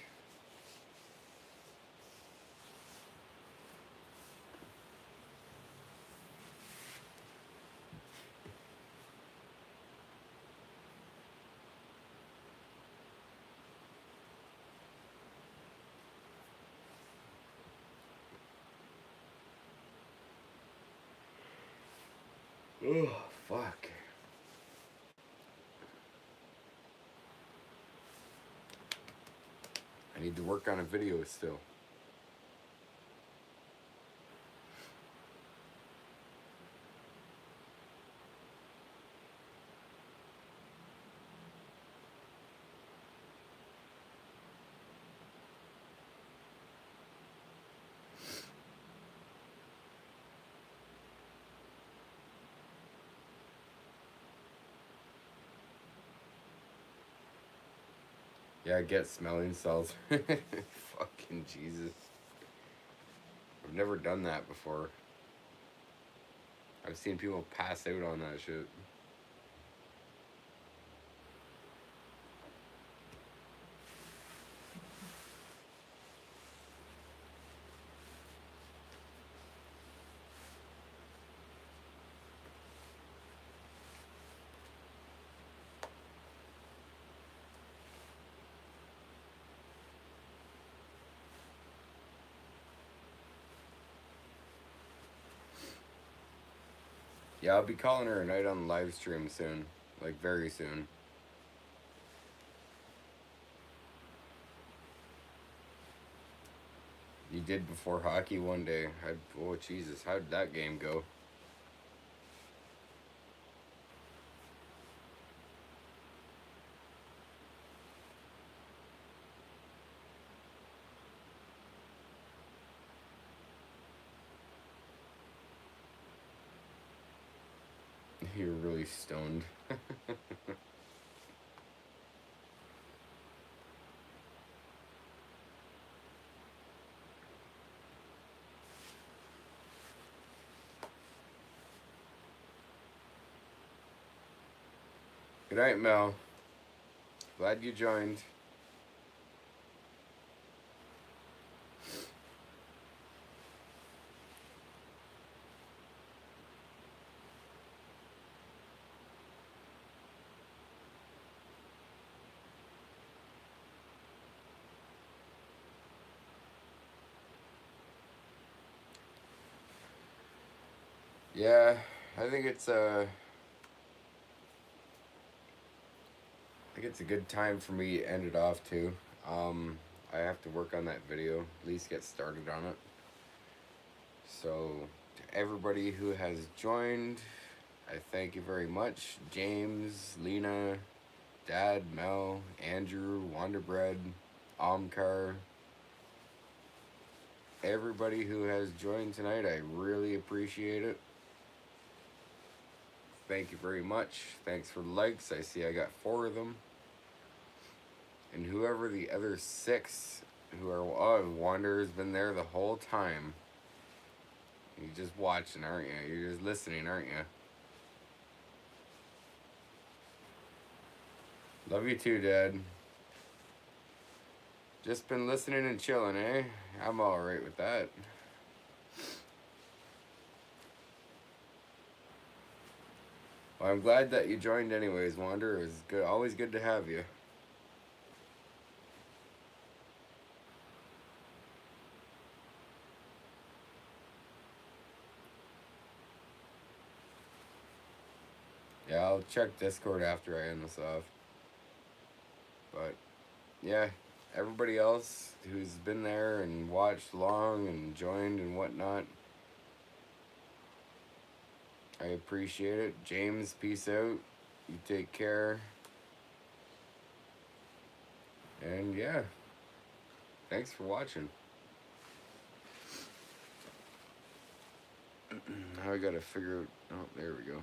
Oh, fuck. I need to work on a video still. Yeah, get smelling salts. Fucking Jesus. I've never done that before. I've seen people pass out on that shit. Yeah, I'll be calling her a night on live stream soon. Like, very soon. You did before hockey one day. Oh, Jesus. How did that game go? You're really stoned. Good night, Mel. Glad you joined. Yeah, I think it's I think it's a good time for me to end it off too. I have to work on that video, at least get started on it. So, to everybody who has joined, I thank you very much. James, Lena, Dad, Mel, Andrew, Wonderbread, Omkar, everybody who has joined tonight, I really appreciate it. Thank you very much. Thanks for the likes. I see I got 4 of them. And whoever the other 6 who are, oh, Wanderer's been there the whole time. You're just watching, aren't you? You're just listening, aren't you? Love you too, Dad. Just been listening and chilling, eh? I'm alright with that. Well, I'm glad that you joined anyways, Wander. It's good, always good to have you. Yeah, I'll check Discord after I end this off. But, yeah, everybody else who's been there and watched long and joined and whatnot, I appreciate it. James, peace out. You take care. And, yeah, thanks for watching. Now I gotta figure out, oh, there we go.